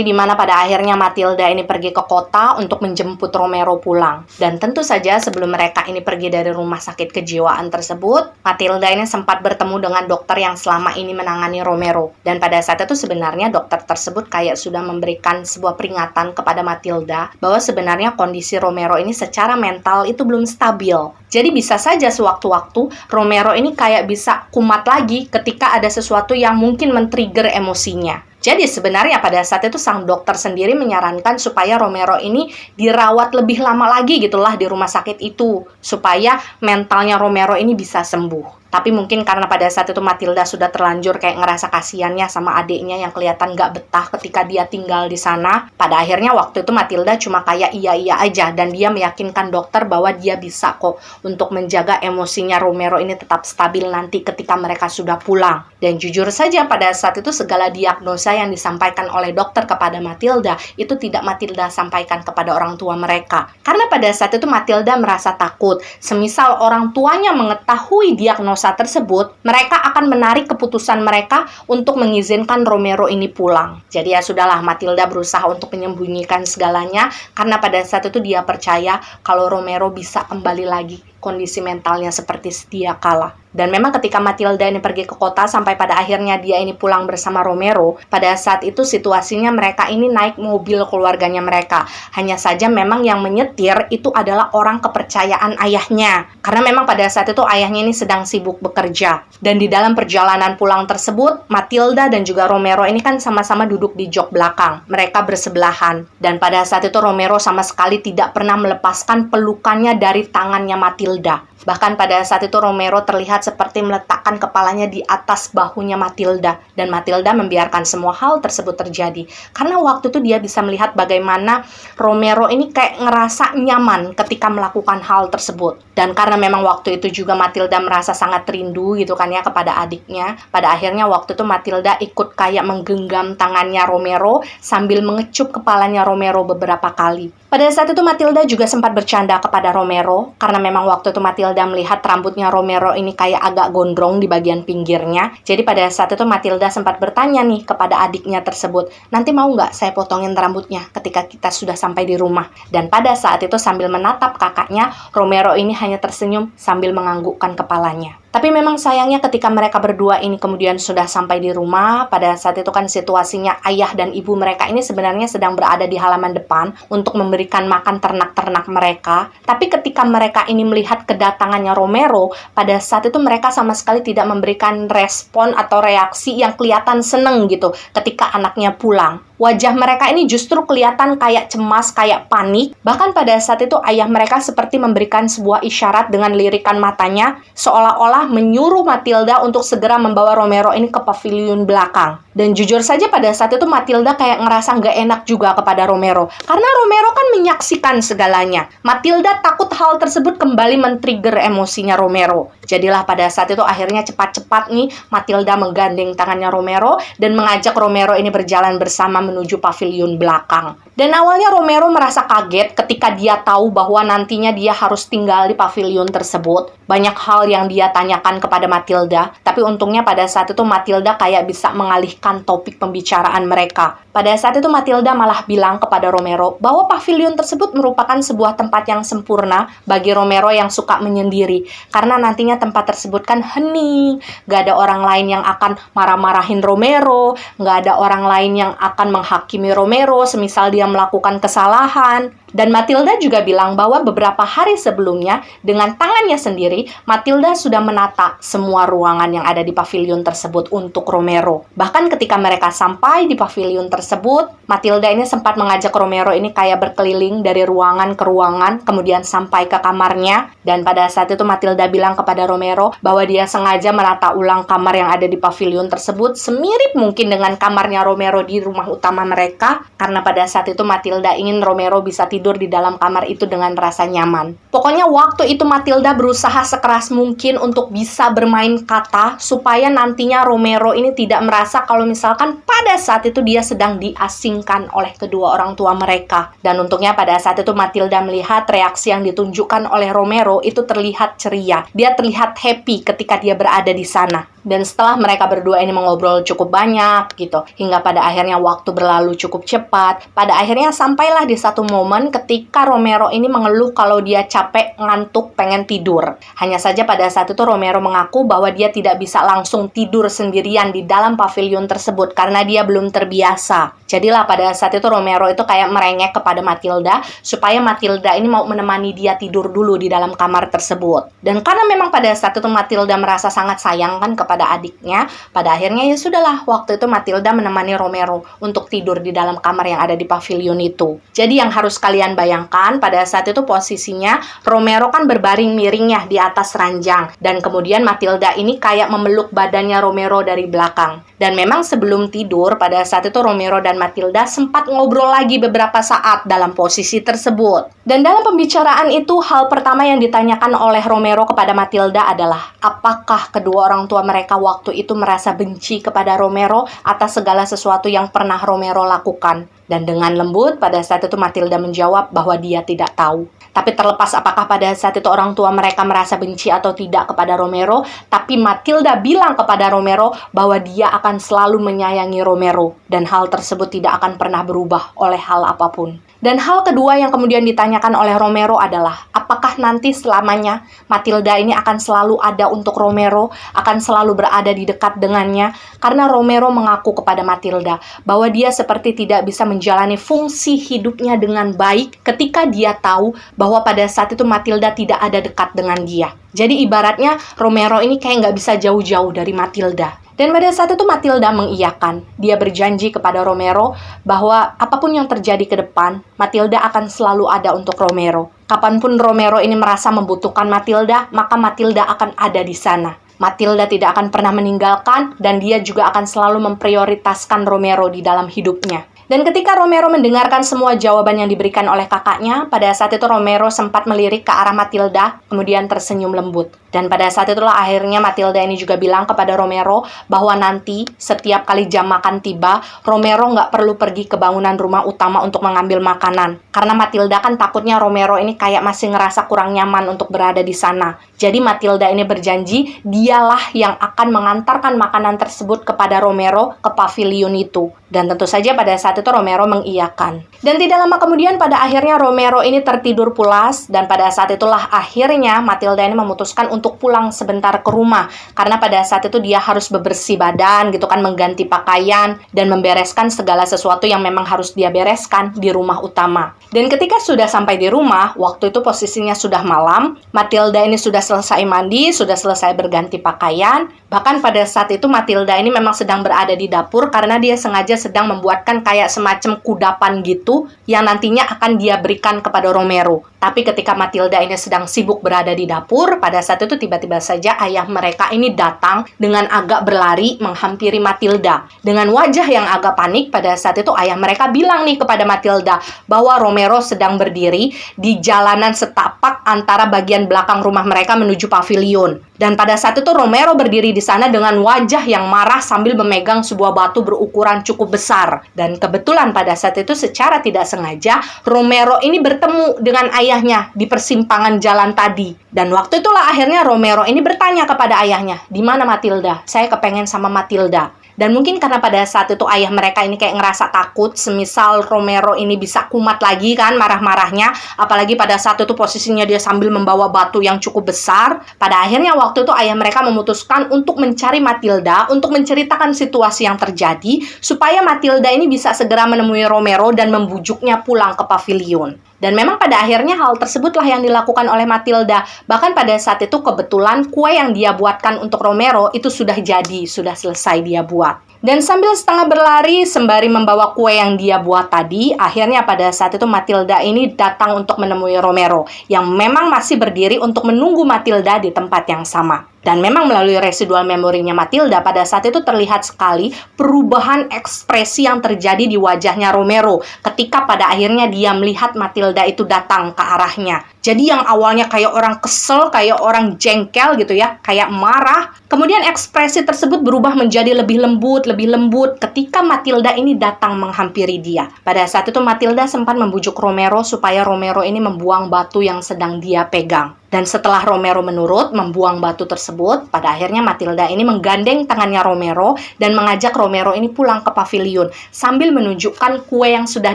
dimana pada akhirnya Matilda ini pergi ke kota untuk menjemput Romero pulang. Dan tentu saja sebelum mereka ini pergi dari rumah sakit kejiwaan tersebut, Matilda ini sempat bertemu dengan dokter yang selama ini menangani Romero. Dan pada saat itu sebenarnya dokter tersebut kayak sudah memberikan sebuah peringatan kepada Matilda bahwa sebenarnya kondisi Romero ini secara mental itu belum stabil. Jadi bisa saja sewaktu-waktu Romero ini kayak bisa kumat lagi ketika ada sesuatu yang mungkin men-trigger emosinya. Jadi sebenarnya pada saat itu sang dokter sendiri menyarankan supaya Romero ini dirawat lebih lama lagi gitulah di rumah sakit itu. Supaya mentalnya Romero ini bisa sembuh. Tapi mungkin karena pada saat itu Matilda sudah terlanjur kayak ngerasa kasihannya sama adiknya yang kelihatan gak betah ketika dia tinggal di sana. Pada akhirnya waktu itu Matilda cuma kayak iya-iya aja. Dan dia meyakinkan dokter bahwa dia bisa kok untuk menjaga emosinya Romero ini tetap stabil nanti ketika mereka sudah pulang. Dan jujur saja pada saat itu segala diagnosa yang disampaikan oleh dokter kepada Matilda itu tidak Matilda sampaikan kepada orang tua mereka. Karena pada saat itu Matilda merasa takut. Semisal orang tuanya mengetahui diagnosa tersebut, mereka akan menarik keputusan mereka untuk mengizinkan Romero ini pulang. Jadi ya sudahlah, Matilda berusaha untuk menyembunyikan segalanya karena pada saat itu dia percaya kalau Romero bisa kembali lagi kondisi mentalnya seperti sedia kala. Dan memang ketika Matilda ini pergi ke kota sampai pada akhirnya dia ini pulang bersama Romero, pada saat itu situasinya mereka ini naik mobil keluarganya mereka. Hanya saja memang yang menyetir itu adalah orang kepercayaan ayahnya. Karena memang pada saat itu ayahnya ini sedang sibuk bekerja. Dan di dalam perjalanan pulang tersebut, Matilda dan juga Romero ini kan sama-sama duduk di jok belakang. Mereka bersebelahan. Dan pada saat itu Romero sama sekali tidak pernah melepaskan pelukannya dari tangannya Matilda. Bahkan pada saat itu Romero terlihat seperti meletakkan kepalanya di atas bahunya Matilda. Dan Matilda membiarkan semua hal tersebut terjadi. Karena waktu itu dia bisa melihat bagaimana Romero ini kayak ngerasa nyaman ketika melakukan hal tersebut. Dan karena memang waktu itu juga Matilda merasa sangat rindu gitu kan ya kepada adiknya. Pada akhirnya waktu itu Matilda ikut kayak menggenggam tangannya Romero sambil mengecup kepalanya Romero beberapa kali. Pada saat itu Matilda juga sempat bercanda kepada Romero karena memang waktu itu Matilda melihat rambutnya Romero ini kayak agak gondrong di bagian pinggirnya. Jadi pada saat itu Matilda sempat bertanya nih kepada adiknya tersebut, nanti mau nggak saya potongin rambutnya ketika kita sudah sampai di rumah? Dan pada saat itu sambil menatap kakaknya, Romero ini hanya tersenyum sambil menganggukkan kepalanya. Tapi memang sayangnya ketika mereka berdua ini kemudian sudah sampai di rumah, pada saat itu kan situasinya ayah dan ibu mereka ini sebenarnya sedang berada di halaman depan untuk memberikan makan ternak-ternak mereka. Tapi ketika mereka ini melihat kedatangannya Romero, pada saat itu mereka sama sekali tidak memberikan respon atau reaksi yang kelihatan seneng gitu ketika anaknya pulang. Wajah mereka ini justru kelihatan kayak cemas, kayak panik. Bahkan pada saat itu ayah mereka seperti memberikan sebuah isyarat dengan lirikan matanya, seolah-olah menyuruh Matilda untuk segera membawa Romero ini ke pavilion belakang. Dan jujur saja pada saat itu Matilda kayak ngerasa nggak enak juga kepada Romero. Karena Romero kan menyaksikan segalanya. Matilda takut hal tersebut kembali men-trigger emosinya Romero. Jadilah pada saat itu akhirnya cepat-cepat nih Matilda menggandeng tangannya Romero dan mengajak Romero ini berjalan bersama menuju pavilion belakang. Dan awalnya Romero merasa kaget ketika dia tahu bahwa nantinya dia harus tinggal di pavilion tersebut. Banyak hal yang dia tanyakan kepada Matilda, tapi untungnya pada saat itu Matilda kayak bisa mengalihkan topik pembicaraan mereka. Pada saat itu Matilda malah bilang kepada Romero bahwa pavilion tersebut merupakan sebuah tempat yang sempurna bagi Romero yang suka menyendiri. Karena nantinya tempat tersebut kan hening, gak ada orang lain yang akan marah-marahin Romero, gak ada orang lain yang akan menghakimi Romero semisal dia melakukan kesalahan. Dan Matilda juga bilang bahwa beberapa hari sebelumnya, dengan tangannya sendiri, Matilda sudah menata semua ruangan yang ada di pavilion tersebut untuk Romero. Bahkan ketika mereka sampai di pavilion tersebut, Matilda ini sempat mengajak Romero ini kayak berkeliling dari ruangan ke ruangan, kemudian sampai ke kamarnya. Dan pada saat itu Matilda bilang kepada Romero bahwa dia sengaja menata ulang kamar yang ada di pavilion tersebut semirip mungkin dengan kamarnya Romero di rumah utama mereka, karena pada saat itu Matilda ingin Romero bisa tidur di dalam kamar itu dengan rasa nyaman. Pokoknya waktu itu Matilda berusaha sekeras mungkin untuk bisa bermain kata supaya nantinya Romero ini tidak merasa kalau misalkan pada saat itu dia sedang diasingkan oleh kedua orang tua mereka. Dan untungnya pada saat itu Matilda melihat reaksi yang ditunjukkan oleh Romero itu terlihat ceria. Dia terlihat happy ketika dia berada di sana. Dan setelah mereka berdua ini mengobrol cukup banyak gitu, hingga pada akhirnya waktu berlalu cukup cepat. Pada akhirnya sampailah di satu momen ketika Romero ini mengeluh kalau dia capek, ngantuk, pengen tidur. Hanya saja pada saat itu Romero mengaku bahwa dia tidak bisa langsung tidur sendirian di dalam pavilion tersebut karena dia belum terbiasa. Jadilah pada saat itu Romero itu kayak merengek kepada Matilda supaya Matilda ini mau menemani dia tidur dulu di dalam kamar tersebut. Dan karena memang pada saat itu Matilda merasa sangat sayang kan kepada adiknya, pada akhirnya ya sudahlah, waktu itu Matilda menemani Romero untuk tidur di dalam kamar yang ada di pavilion itu. Jadi yang harus kalian bayangkan pada saat itu posisinya Romero kan berbaring miring ya di atas ranjang, dan kemudian Matilda ini kayak memeluk badannya Romero dari belakang. Dan memang sebelum tidur pada saat itu Romero dan Matilda sempat ngobrol lagi beberapa saat dalam posisi tersebut. Dan dalam pembicaraan itu hal pertama yang ditanyakan oleh Romero kepada Matilda adalah apakah kedua orang tua mereka waktu itu merasa benci kepada Romero atas segala sesuatu yang pernah Romero lakukan. Dan dengan lembut pada saat itu Matilda menjawab bahwa dia tidak tahu. Tapi terlepas apakah pada saat itu orang tua mereka merasa benci atau tidak kepada Romero, tapi Matilda bilang kepada Romero bahwa dia akan selalu menyayangi Romero, dan hal tersebut tidak akan pernah berubah oleh hal apapun. Dan hal kedua yang kemudian ditanyakan oleh Romero adalah, apakah nanti selamanya Matilda ini akan selalu ada untuk Romero, akan selalu berada di dekat dengannya? Karena Romero mengaku kepada Matilda bahwa dia seperti tidak bisa menjalani fungsi hidupnya dengan baik ketika dia tahu bahwa pada saat itu Matilda tidak ada dekat dengan dia. Jadi ibaratnya Romero ini kayak nggak bisa jauh-jauh dari Matilda. Dan pada saat itu Matilda mengiyakan. Dia berjanji kepada Romero bahwa apapun yang terjadi ke depan, Matilda akan selalu ada untuk Romero. Kapanpun Romero ini merasa membutuhkan Matilda, maka Matilda akan ada di sana. Matilda tidak akan pernah meninggalkan, dan dia juga akan selalu memprioritaskan Romero di dalam hidupnya. Dan ketika Romero mendengarkan semua jawaban yang diberikan oleh kakaknya, pada saat itu Romero sempat melirik ke arah Matilda, kemudian tersenyum lembut. Dan pada saat itulah akhirnya Matilda ini juga bilang kepada Romero bahwa nanti setiap kali jam makan tiba, Romero nggak perlu pergi ke bangunan rumah utama untuk mengambil makanan. Karena Matilda kan takutnya Romero ini kayak masih ngerasa kurang nyaman untuk berada di sana. Jadi Matilda ini berjanji dialah yang akan mengantarkan makanan tersebut kepada Romero ke pavilion itu. Dan tentu saja pada saat itu Romero mengiyakan. Dan tidak lama kemudian pada akhirnya Romero ini tertidur pulas, dan pada saat itulah akhirnya Matilda ini memutuskan untuk pulang sebentar ke rumah. Karena pada saat itu dia harus bebersih badan gitu kan, mengganti pakaian dan membereskan segala sesuatu yang memang harus dia bereskan di rumah utama. Dan ketika sudah sampai di rumah, waktu itu posisinya sudah malam, Matilda ini sudah selesai mandi, sudah selesai berganti pakaian. Bahkan pada saat itu Matilda ini memang sedang berada di dapur karena dia sengaja sedang membuatkan kayak semacam kudapan gitu yang nantinya akan dia berikan kepada Romero. Tapi ketika Matilda ini sedang sibuk berada di dapur, pada saat itu tiba-tiba saja ayah mereka ini datang dengan agak berlari menghampiri Matilda. Dengan wajah yang agak panik, pada saat itu ayah mereka bilang nih kepada Matilda bahwa Romero sedang berdiri di jalanan setapak antara bagian belakang rumah mereka menuju pavilion. Dan pada saat itu Romero berdiri di sana dengan wajah yang marah sambil memegang sebuah batu berukuran cukup besar. Dan kebetulan pada saat itu secara tidak sengaja Romero ini bertemu dengan ayahnya di persimpangan jalan tadi. Dan waktu itulah akhirnya Romero ini bertanya kepada ayahnya, "Di mana Matilda? Saya kepengen sama Matilda." Dan mungkin karena pada saat itu ayah mereka ini kayak ngerasa takut, semisal Romero ini bisa kumat lagi kan marah-marahnya, apalagi pada saat itu posisinya dia sambil membawa batu yang cukup besar. Pada akhirnya waktu itu ayah mereka memutuskan untuk mencari Matilda, untuk menceritakan situasi yang terjadi, supaya Matilda ini bisa segera menemui Romero dan membujuknya pulang ke pavilion. Dan memang pada akhirnya hal tersebutlah yang dilakukan oleh Matilda. Bahkan pada saat itu kebetulan kue yang dia buatkan untuk Romero itu sudah jadi, sudah selesai dia buat. Dan sambil setengah berlari sembari membawa kue yang dia buat tadi, akhirnya pada saat itu Matilda ini datang untuk menemui Romero, yang memang masih berdiri untuk menunggu Matilda di tempat yang sama. Dan memang melalui residual memorinya Matilda, pada saat itu terlihat sekali perubahan ekspresi yang terjadi di wajahnya Romero ketika pada akhirnya dia melihat Matilda itu datang ke arahnya. Jadi yang awalnya kayak orang kesel, kayak orang jengkel gitu ya, kayak marah, kemudian ekspresi tersebut berubah menjadi lebih lembut ketika Matilda ini datang menghampiri dia. Pada saat itu Matilda sempat membujuk Romero supaya Romero ini membuang batu yang sedang dia pegang. Dan setelah Romero menurut membuang batu tersebut, pada akhirnya Matilda ini menggandeng tangannya Romero dan mengajak Romero ini pulang ke pavilion sambil menunjukkan kue yang sudah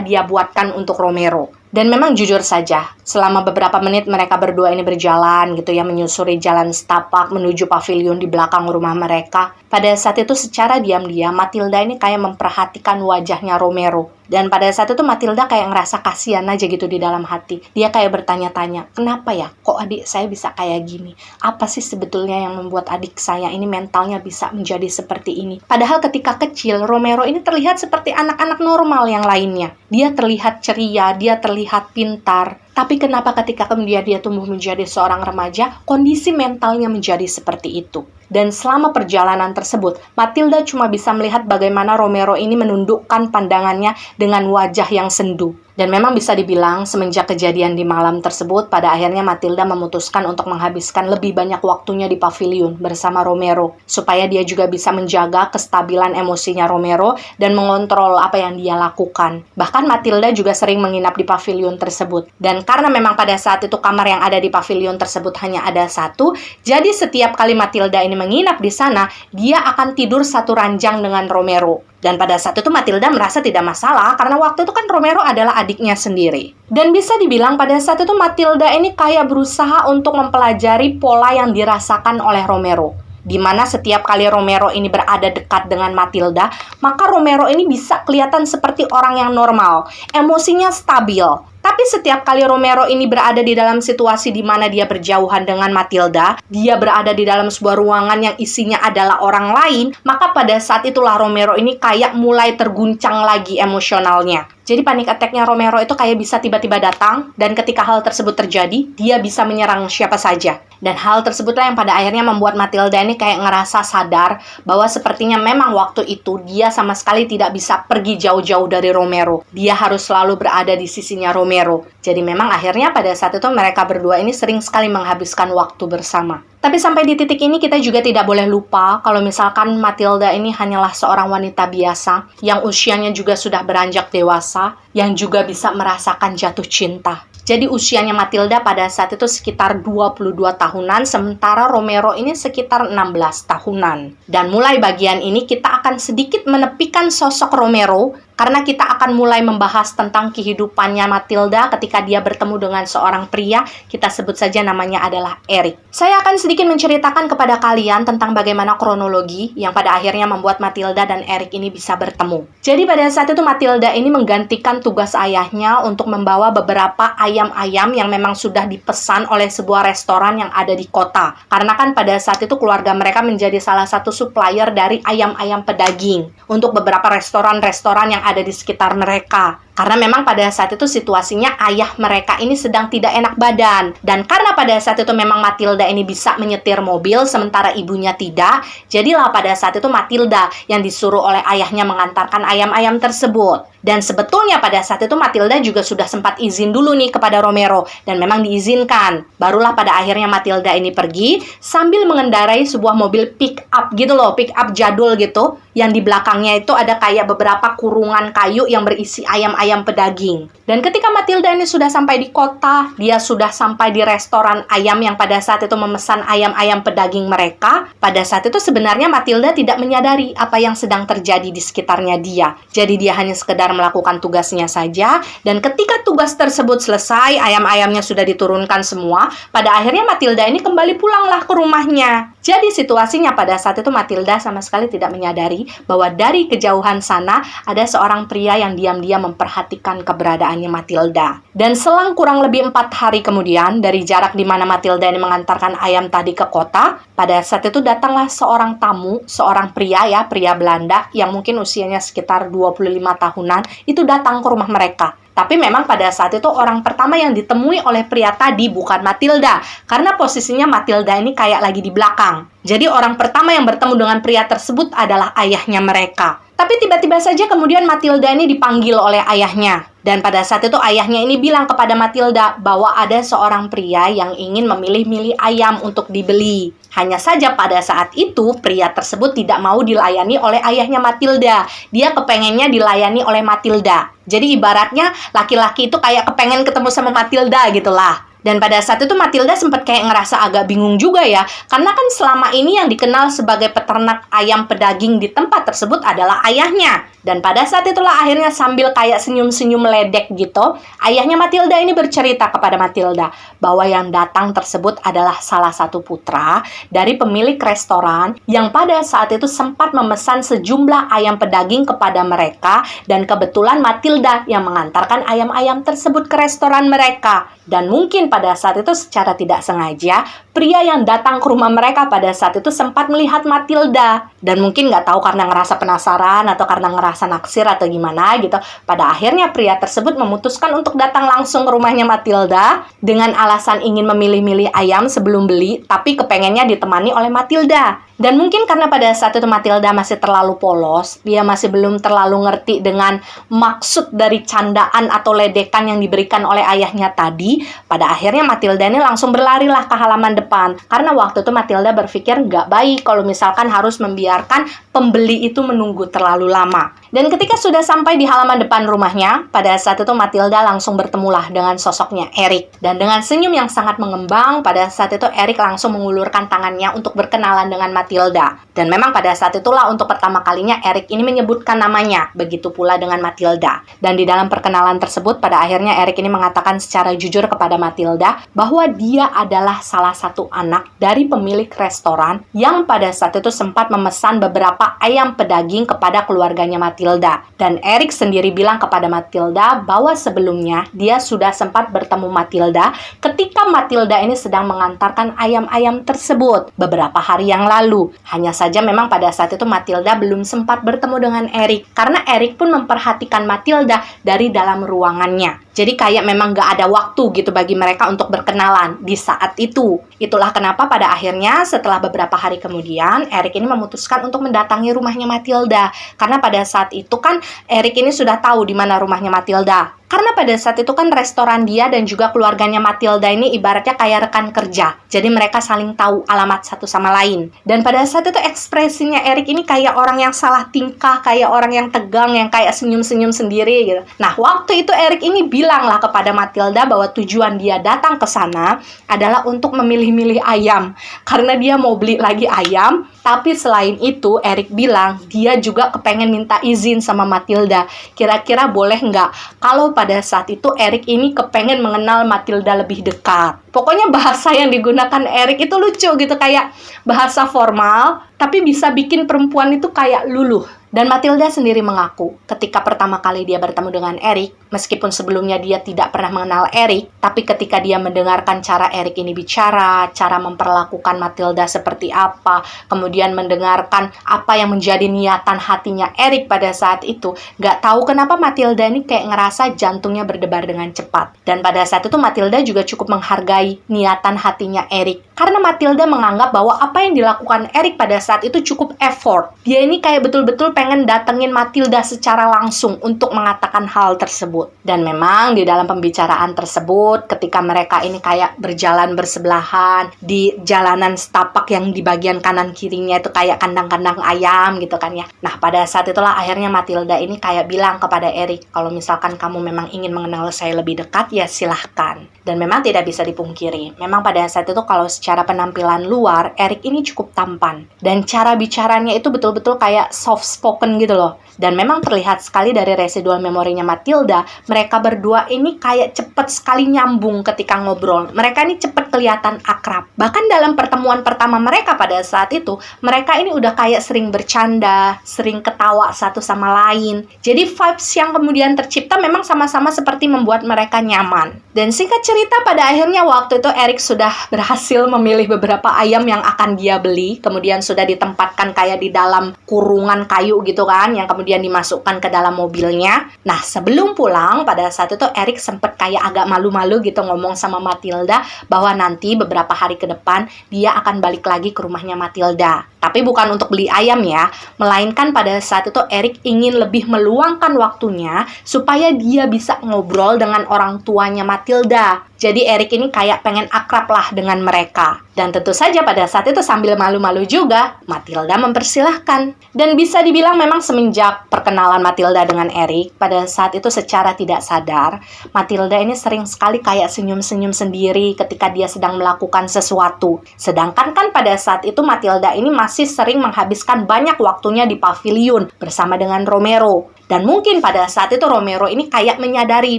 dia buatkan untuk Romero. Dan memang jujur saja, selama beberapa menit mereka berdua ini berjalan gitu ya, menyusuri jalan setapak menuju pavilion di belakang rumah mereka. Pada saat itu secara diam-diam Matilda ini kayak memperhatikan wajahnya Romero. Dan pada saat itu Matilda kayak ngerasa kasihan aja gitu di dalam hati. Dia kayak bertanya-tanya, kenapa ya kok adik saya bisa kayak gini? Apa sih sebetulnya yang membuat adik saya ini mentalnya bisa menjadi seperti ini? Padahal ketika kecil, Romero ini terlihat seperti anak-anak normal yang lainnya. Dia terlihat ceria, dia terlihat pintar. Tapi kenapa ketika kemudian dia tumbuh menjadi seorang remaja, kondisi mentalnya menjadi seperti itu? Dan selama perjalanan tersebut, Matilda cuma bisa melihat bagaimana Romero ini menundukkan pandangannya dengan wajah yang sendu. Dan memang bisa dibilang semenjak kejadian di malam tersebut, pada akhirnya Matilda memutuskan untuk menghabiskan lebih banyak waktunya di pavilion bersama Romero, supaya dia juga bisa menjaga kestabilan emosinya Romero dan mengontrol apa yang dia lakukan. Bahkan Matilda juga sering menginap di pavilion tersebut. Dan karena memang pada saat itu kamar yang ada di pavilion tersebut hanya ada satu, jadi setiap kali Matilda ini menginap di sana, dia akan tidur satu ranjang dengan Romero. Dan pada saat itu Matilda merasa tidak masalah karena waktu itu kan Romero adalah adiknya sendiri. Dan bisa dibilang pada saat itu Matilda ini kayak berusaha untuk mempelajari pola yang dirasakan oleh Romero. Di mana setiap kali Romero ini berada dekat dengan Matilda, maka Romero ini bisa kelihatan seperti orang yang normal, emosinya stabil. Tapi setiap kali Romero ini berada di dalam situasi di mana dia berjauhan dengan Matilda, dia berada di dalam sebuah ruangan yang isinya adalah orang lain, maka pada saat itulah Romero ini kayak mulai terguncang lagi emosionalnya. Jadi panic attack-nya Romero itu kayak bisa tiba-tiba datang, dan ketika hal tersebut terjadi, dia bisa menyerang siapa saja. Dan hal tersebutlah yang pada akhirnya membuat Matilda ini kayak ngerasa sadar bahwa sepertinya memang waktu itu dia sama sekali tidak bisa pergi jauh-jauh dari Romero. Dia harus selalu berada di sisinya Romero. Jadi memang akhirnya pada saat itu mereka berdua ini sering sekali menghabiskan waktu bersama. Tapi sampai di titik ini kita juga tidak boleh lupa kalau misalkan Matilda ini hanyalah seorang wanita biasa yang usianya juga sudah beranjak dewasa, yang juga bisa merasakan jatuh cinta. Jadi usianya Matilda pada saat itu sekitar 22 tahunan, sementara Romero ini sekitar 16 tahunan. Dan mulai bagian ini kita akan sedikit menepikan sosok Romero, karena kita akan mulai membahas tentang kehidupannya Matilda ketika dia bertemu dengan seorang pria, kita sebut saja namanya adalah Eric. Saya akan sedikit menceritakan kepada kalian tentang bagaimana kronologi yang pada akhirnya membuat Matilda dan Eric ini bisa bertemu. Jadi pada saat itu Matilda ini menggantikan tugas ayahnya untuk membawa beberapa ayam-ayam yang memang sudah dipesan oleh sebuah restoran yang ada di kota. Karena kan pada saat itu keluarga mereka menjadi salah satu supplier dari ayam-ayam pedaging untuk beberapa restoran-restoran yang ada di sekitar mereka. Karena memang pada saat itu situasinya ayah mereka ini sedang tidak enak badan. Dan karena pada saat itu memang Matilda ini bisa menyetir mobil sementara ibunya tidak, jadilah pada saat itu Matilda yang disuruh oleh ayahnya mengantarkan ayam-ayam tersebut. Dan sebetulnya pada saat itu Matilda juga sudah sempat izin dulu nih kepada Romero, dan memang diizinkan. Barulah pada akhirnya Matilda ini pergi sambil mengendarai sebuah mobil pick up gitu loh, pick up jadul gitu, yang di belakangnya itu ada kayak beberapa kurungan kayu yang berisi ayam-ayam pedaging. Dan ketika Matilda ini sudah sampai di kota, dia sudah sampai di restoran ayam yang pada saat itu memesan ayam-ayam pedaging mereka. Pada saat itu sebenarnya Matilda tidak menyadari apa yang sedang terjadi di sekitarnya dia. Jadi dia hanya sekedar melakukan tugasnya saja, dan ketika tugas tersebut selesai, ayam-ayamnya sudah diturunkan semua, pada akhirnya Matilda ini kembali pulanglah ke rumahnya. Jadi situasinya pada saat itu Matilda sama sekali tidak menyadari bahwa dari kejauhan sana ada seorang pria yang diam-diam memperhatikan keberadaannya Matilda. Dan selang kurang lebih 4 hari kemudian, dari jarak di mana Matilda ini mengantarkan ayam tadi ke kota, pada saat itu datanglah seorang tamu, seorang pria ya, pria Belanda yang mungkin usianya sekitar 25 tahunan, itu datang ke rumah mereka. Tapi memang pada saat itu orang pertama yang ditemui oleh pria tadi bukan Matilda, karena posisinya Matilda ini kayak lagi di belakang. Jadi orang pertama yang bertemu dengan pria tersebut adalah ayahnya mereka. Tapi tiba-tiba saja kemudian Matilda ini dipanggil oleh ayahnya. Dan pada saat itu ayahnya ini bilang kepada Matilda bahwa ada seorang pria yang ingin memilih-milih ayam untuk dibeli. Hanya saja pada saat itu pria tersebut tidak mau dilayani oleh ayahnya Matilda. Dia kepengennya dilayani oleh Matilda. Jadi ibaratnya laki-laki itu kayak kepengen ketemu sama Matilda gitulah. Dan pada saat itu Matilda sempat kayak ngerasa agak bingung juga ya. Karena kan selama ini yang dikenal sebagai peternak ayam pedaging di tempat tersebut adalah ayahnya. Dan pada saat itulah akhirnya sambil kayak senyum-senyum meledek gitu, ayahnya Matilda ini bercerita kepada Matilda bahwa yang datang tersebut adalah salah satu putra dari pemilik restoran yang pada saat itu sempat memesan sejumlah ayam pedaging kepada mereka, dan kebetulan Matilda yang mengantarkan ayam-ayam tersebut ke restoran mereka. Dan mungkin pada saat itu secara tidak sengaja, pria yang datang ke rumah mereka pada saat itu sempat melihat Matilda. Dan mungkin nggak tahu karena ngerasa penasaran atau karena ngerasa naksir atau gimana gitu. Pada akhirnya pria tersebut memutuskan untuk datang langsung ke rumahnya Matilda dengan alasan ingin memilih-milih ayam sebelum beli, tapi kepengennya ditemani oleh Matilda. Dan mungkin karena pada saat itu Matilda masih terlalu polos, dia masih belum terlalu ngerti dengan maksud dari candaan atau ledekan yang diberikan oleh ayahnya tadi, pada akhirnya Matilda ini langsung berlarilah ke halaman depan. Karena waktu itu Matilda berpikir nggak baik kalau misalkan harus membiarkan pembeli itu menunggu terlalu lama. Dan ketika sudah sampai di halaman depan rumahnya, pada saat itu Matilda langsung bertemulah dengan sosoknya Erik. Dan dengan senyum yang sangat mengembang, pada saat itu Erik langsung mengulurkan tangannya untuk berkenalan dengan Matilda. Dan memang pada saat itulah untuk pertama kalinya Erik ini menyebutkan namanya, begitu pula dengan Matilda. Dan di dalam perkenalan tersebut, pada akhirnya Erik ini mengatakan secara jujur kepada Matilda bahwa dia adalah salah satu anak dari pemilik restoran yang pada saat itu sempat memesan beberapa ayam pedaging kepada keluarganya Matilda. Dan Erik sendiri bilang kepada Matilda bahwa sebelumnya dia sudah sempat bertemu Matilda ketika Matilda ini sedang mengantarkan ayam-ayam tersebut beberapa hari yang lalu. Hanya saja memang pada saat itu Matilda belum sempat bertemu dengan Erik karena Erik pun memperhatikan Matilda dari dalam ruangannya. Jadi kayak memang gak ada waktu gitu bagi mereka untuk berkenalan di saat itu. Itulah kenapa pada akhirnya setelah beberapa hari kemudian, Erik ini memutuskan untuk mendatangi rumahnya Matilda. Karena pada saat itu kan Erik ini sudah tahu di mana rumahnya Matilda. Karena pada saat itu kan restoran dia dan juga keluarganya Matilda ini ibaratnya kayak rekan kerja. Jadi mereka saling tahu alamat satu sama lain. Dan pada saat itu ekspresinya Erik ini kayak orang yang salah tingkah, kayak orang yang tegang, yang kayak senyum-senyum sendiri gitu. Nah, waktu itu Erik ini bilanglah kepada Matilda bahwa tujuan dia datang ke sana adalah untuk memilih-milih ayam. Karena dia mau beli lagi ayam. Tapi selain itu, Erik bilang dia juga kepengen minta izin sama Matilda. Kira-kira boleh nggak? Kalau pada saat itu Erik ini kepengen mengenal Matilda lebih dekat. Pokoknya bahasa yang digunakan Erik itu lucu gitu, kayak bahasa formal, tapi bisa bikin perempuan itu kayak luluh. Dan Matilda sendiri mengaku ketika pertama kali dia bertemu dengan Erik, meskipun sebelumnya dia tidak pernah mengenal Erik, tapi ketika dia mendengarkan cara Erik ini bicara, cara memperlakukan Matilda seperti apa, kemudian mendengarkan apa yang menjadi niatan hatinya Erik pada saat itu, gak tahu kenapa Matilda ini kayak ngerasa jantungnya berdebar dengan cepat. Dan pada saat itu Matilda juga cukup menghargai niatan hatinya Erik. Karena Matilda menganggap bahwa apa yang dilakukan Erik pada saat itu cukup effort. Dia ini kayak betul-betul pengen datengin Matilda secara langsung untuk mengatakan hal tersebut. Dan memang di dalam pembicaraan tersebut, ketika mereka ini kayak berjalan bersebelahan di jalanan setapak yang di bagian kanan kirinya itu kayak kandang-kandang ayam gitu kan ya. Nah, pada saat itulah akhirnya Matilda ini kayak bilang kepada Erik, kalau misalkan kamu memang ingin mengenal saya lebih dekat, ya silahkan. Dan memang tidak bisa dipungkiri, memang pada saat itu kalau secara penampilan luar, Erik ini cukup tampan. Dan cara bicaranya itu betul-betul kayak soft spoken gitu loh. Dan memang terlihat sekali dari residual memorinya Matilda, mereka berdua ini kayak cepet sekali nyambung ketika ngobrol. Mereka ini cepet kelihatan akrab. Bahkan dalam pertemuan pertama mereka pada saat itu, mereka ini udah kayak sering bercanda, sering ketawa satu sama lain. Jadi vibes yang kemudian tercipta memang sama-sama seperti membuat mereka nyaman. Dan singkat cerita, pada akhirnya waktu itu Erik sudah berhasil memilih beberapa ayam yang akan dia beli. Kemudian sudah ditempatkan kayak di dalam kurungan kayu gitu kan, yang kemudian dimasukkan ke dalam mobilnya. Nah, sebelum pulang, pada saat itu Erik sempet kayak agak malu-malu gitu ngomong sama Matilda bahwa nanti beberapa hari ke depan dia akan balik lagi ke rumahnya Matilda. Tapi bukan untuk beli ayam ya, melainkan pada saat itu Erik ingin lebih meluangkan waktunya supaya dia bisa ngobrol dengan orang tuanya Matilda. Jadi Erik ini kayak pengen akrab lah dengan mereka. Dan tentu saja pada saat itu sambil malu-malu juga, Matilda mempersilahkan. Dan bisa dibilang memang semenjak perkenalan Matilda dengan Erik, pada saat itu secara tidak sadar, Matilda ini sering sekali kayak senyum-senyum sendiri ketika dia sedang melakukan sesuatu. Sedangkan kan pada saat itu Matilda ini masih sering menghabiskan banyak waktunya di pavilion bersama dengan Romero. Dan mungkin pada saat itu Romero ini kayak menyadari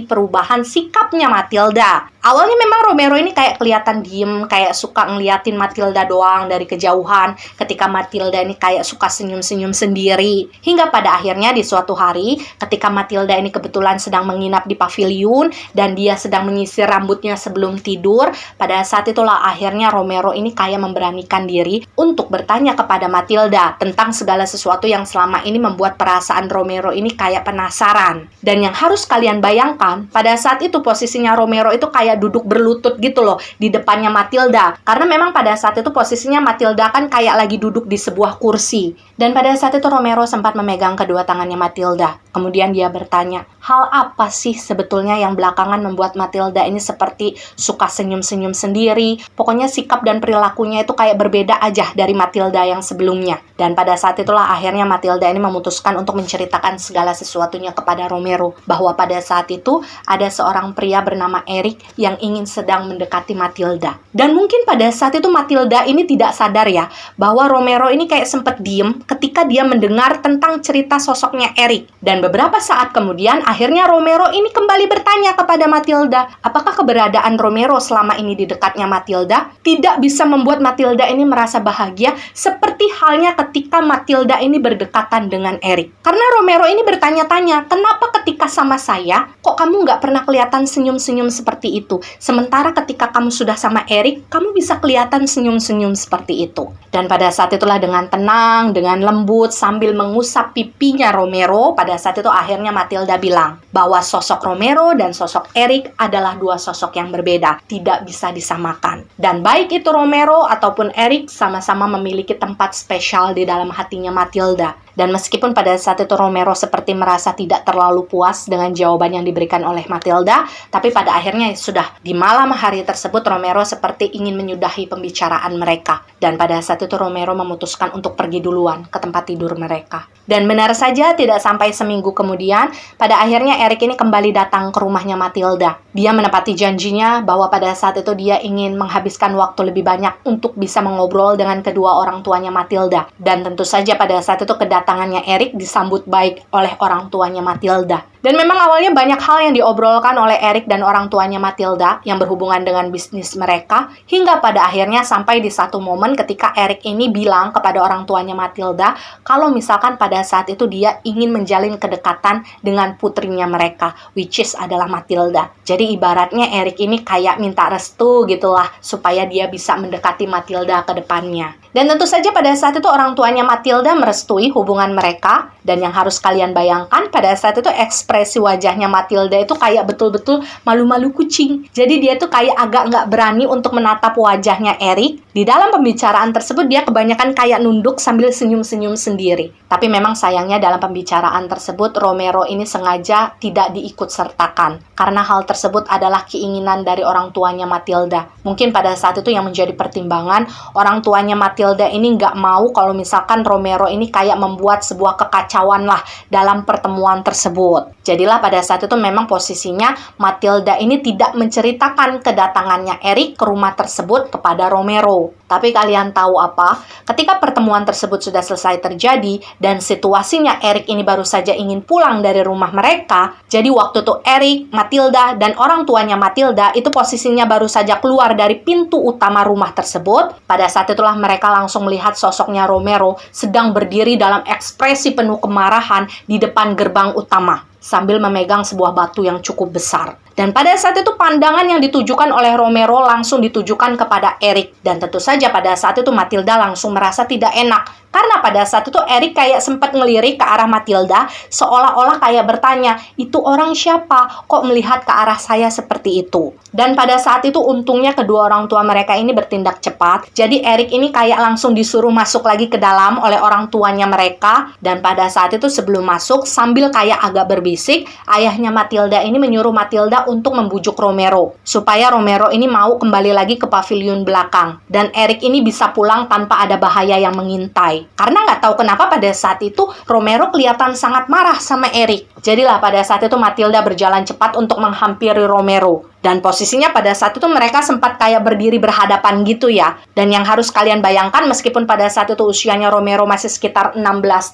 perubahan sikapnya Matilda. Awalnya memang Romero ini kayak kelihatan diem, kayak suka ngeliatin Matilda doang dari kejauhan, ketika Matilda ini kayak suka senyum-senyum sendiri. Hingga pada akhirnya di suatu hari, ketika Matilda ini kebetulan sedang menginap di pavilion, dan dia sedang menyisir rambutnya sebelum tidur, pada saat itulah akhirnya Romero ini kayak memberanikan diri untuk bertanya kepada Matilda tentang segala sesuatu yang selama ini membuat perasaan Romero ini kayak penasaran. Dan yang harus kalian bayangkan, pada saat itu posisinya Romero itu kayak duduk berlutut gitu loh di depannya Matilda, karena memang pada saat itu posisinya Matilda kan kayak lagi duduk di sebuah kursi. Dan pada saat itu Romero sempat memegang kedua tangannya Matilda. Kemudian dia bertanya, hal apa sih sebetulnya yang belakangan membuat Matilda ini seperti suka senyum-senyum sendiri? Pokoknya sikap dan perilakunya itu kayak berbeda aja dari Matilda yang sebelumnya. Dan pada saat itulah akhirnya Matilda ini memutuskan untuk menceritakan segala sesuatunya kepada Romero, bahwa pada saat itu ada seorang pria bernama Eric yang ingin sedang mendekati Matilda. Dan mungkin pada saat itu Matilda ini tidak sadar ya, bahwa Romero ini kayak sempet diem ketika dia mendengar tentang cerita sosoknya Eric. Dan beberapa saat kemudian, akhirnya Romero ini kembali bertanya kepada Matilda, apakah keberadaan Romero selama ini di dekatnya Matilda tidak bisa membuat Matilda ini merasa bahagia seperti halnya ketika Matilda ini berdekatan dengan Eric. Karena Romero ini bertanya-tanya, kenapa ketika sama saya, kok kamu nggak pernah kelihatan senyum-senyum seperti itu? Sementara ketika kamu sudah sama Eric, kamu bisa kelihatan senyum-senyum seperti itu. Dan pada saat itulah dengan tenang, dengan lembut, sambil mengusap pipinya Romero, pada saat itu akhirnya Matilda bilang bahwa sosok Romero dan sosok Eric adalah dua sosok yang berbeda, tidak bisa disamakan. Dan baik itu Romero ataupun Eric sama-sama memiliki tempat spesial di dalam hatinya Matilda. Dan meskipun pada saat itu Romero seperti merasa tidak terlalu puas dengan jawaban yang diberikan oleh Matilda, tapi pada akhirnya sudah di malam hari tersebut Romero seperti ingin menyudahi pembicaraan mereka. Dan pada saat itu Romero memutuskan untuk pergi duluan ke tempat tidur mereka. Dan benar saja tidak sampai seminggu kemudian, pada akhirnya Eric ini kembali datang ke rumahnya Matilda. Dia menepati janjinya bahwa pada saat itu dia ingin menghabiskan waktu lebih banyak untuk bisa mengobrol dengan kedua orang tuanya Matilda. Dan tentu saja pada saat itu kedatangannya Eric disambut baik oleh orang tuanya Matilda. Dan memang awalnya banyak hal yang diobrolkan oleh Eric dan orang tuanya Matilda yang berhubungan dengan bisnis mereka, hingga pada akhirnya sampai di satu momen ketika Eric ini bilang kepada orang tuanya Matilda kalau misalkan pada saat itu dia ingin menjalin kedekatan dengan putrinya mereka, which is adalah Matilda. Jadi ibaratnya Eric ini kayak minta restu gitulah supaya dia bisa mendekati Matilda ke depannya. Dan tentu saja pada saat itu orang tuanya Matilda merestui hubungan mereka. Dan yang harus kalian bayangkan pada saat itu ekspresi wajahnya Matilda itu kayak betul-betul malu-malu kucing. Jadi dia tuh kayak agak nggak berani untuk menatap wajahnya Eric. Di dalam pembicaraan tersebut dia kebanyakan kayak nunduk sambil senyum-senyum sendiri. Tapi memang sayangnya dalam pembicaraan tersebut Romero ini sengaja tidak diikut sertakan. Karena hal tersebut adalah keinginan dari orang tuanya Matilda. Mungkin pada saat itu yang menjadi pertimbangan orang tuanya Matilda ini nggak mau kalau misalkan Romero ini kayak membuat sebuah kekacauan lah dalam pertemuan tersebut. Jadilah pada saat itu memang posisinya Matilda ini tidak menceritakan kedatangannya Eric ke rumah tersebut kepada Romero. Tapi kalian tahu apa? Ketika pertemuan tersebut sudah selesai terjadi dan situasinya Eric ini baru saja ingin pulang dari rumah mereka, jadi waktu itu Eric, Matilda, dan orang tuanya Matilda itu posisinya baru saja keluar dari pintu utama rumah tersebut. Pada saat itulah mereka langsung melihat sosoknya Romero sedang berdiri dalam ekspresi penuh kemarahan di depan gerbang utama sambil memegang sebuah batu yang cukup besar. Dan pada saat itu pandangan yang ditujukan oleh Romero langsung ditujukan kepada Eric. Dan tentu saja pada saat itu Matilda langsung merasa tidak enak. Karena pada saat itu Eric kayak sempat ngelirik ke arah Matilda, seolah-olah kayak bertanya, itu orang siapa? Kok melihat ke arah saya seperti itu? Dan pada saat itu untungnya kedua orang tua mereka ini bertindak cepat. Jadi Eric ini kayak langsung disuruh masuk lagi ke dalam oleh orang tuanya mereka. Dan pada saat itu sebelum masuk, sambil kayak agak berbisik, ayahnya Matilda ini menyuruh Matilda untuk membujuk Romero, supaya Romero ini mau kembali lagi ke pavilion belakang. Dan Eric ini bisa pulang tanpa ada bahaya yang mengintai. Karena nggak tahu kenapa pada saat itu Romero kelihatan sangat marah sama Eric. Jadilah pada saat itu Matilda berjalan cepat untuk menghampiri Romero. Dan posisinya pada saat itu mereka sempat kayak berdiri berhadapan gitu ya. Dan yang harus kalian bayangkan, meskipun pada saat itu usianya Romero masih sekitar 16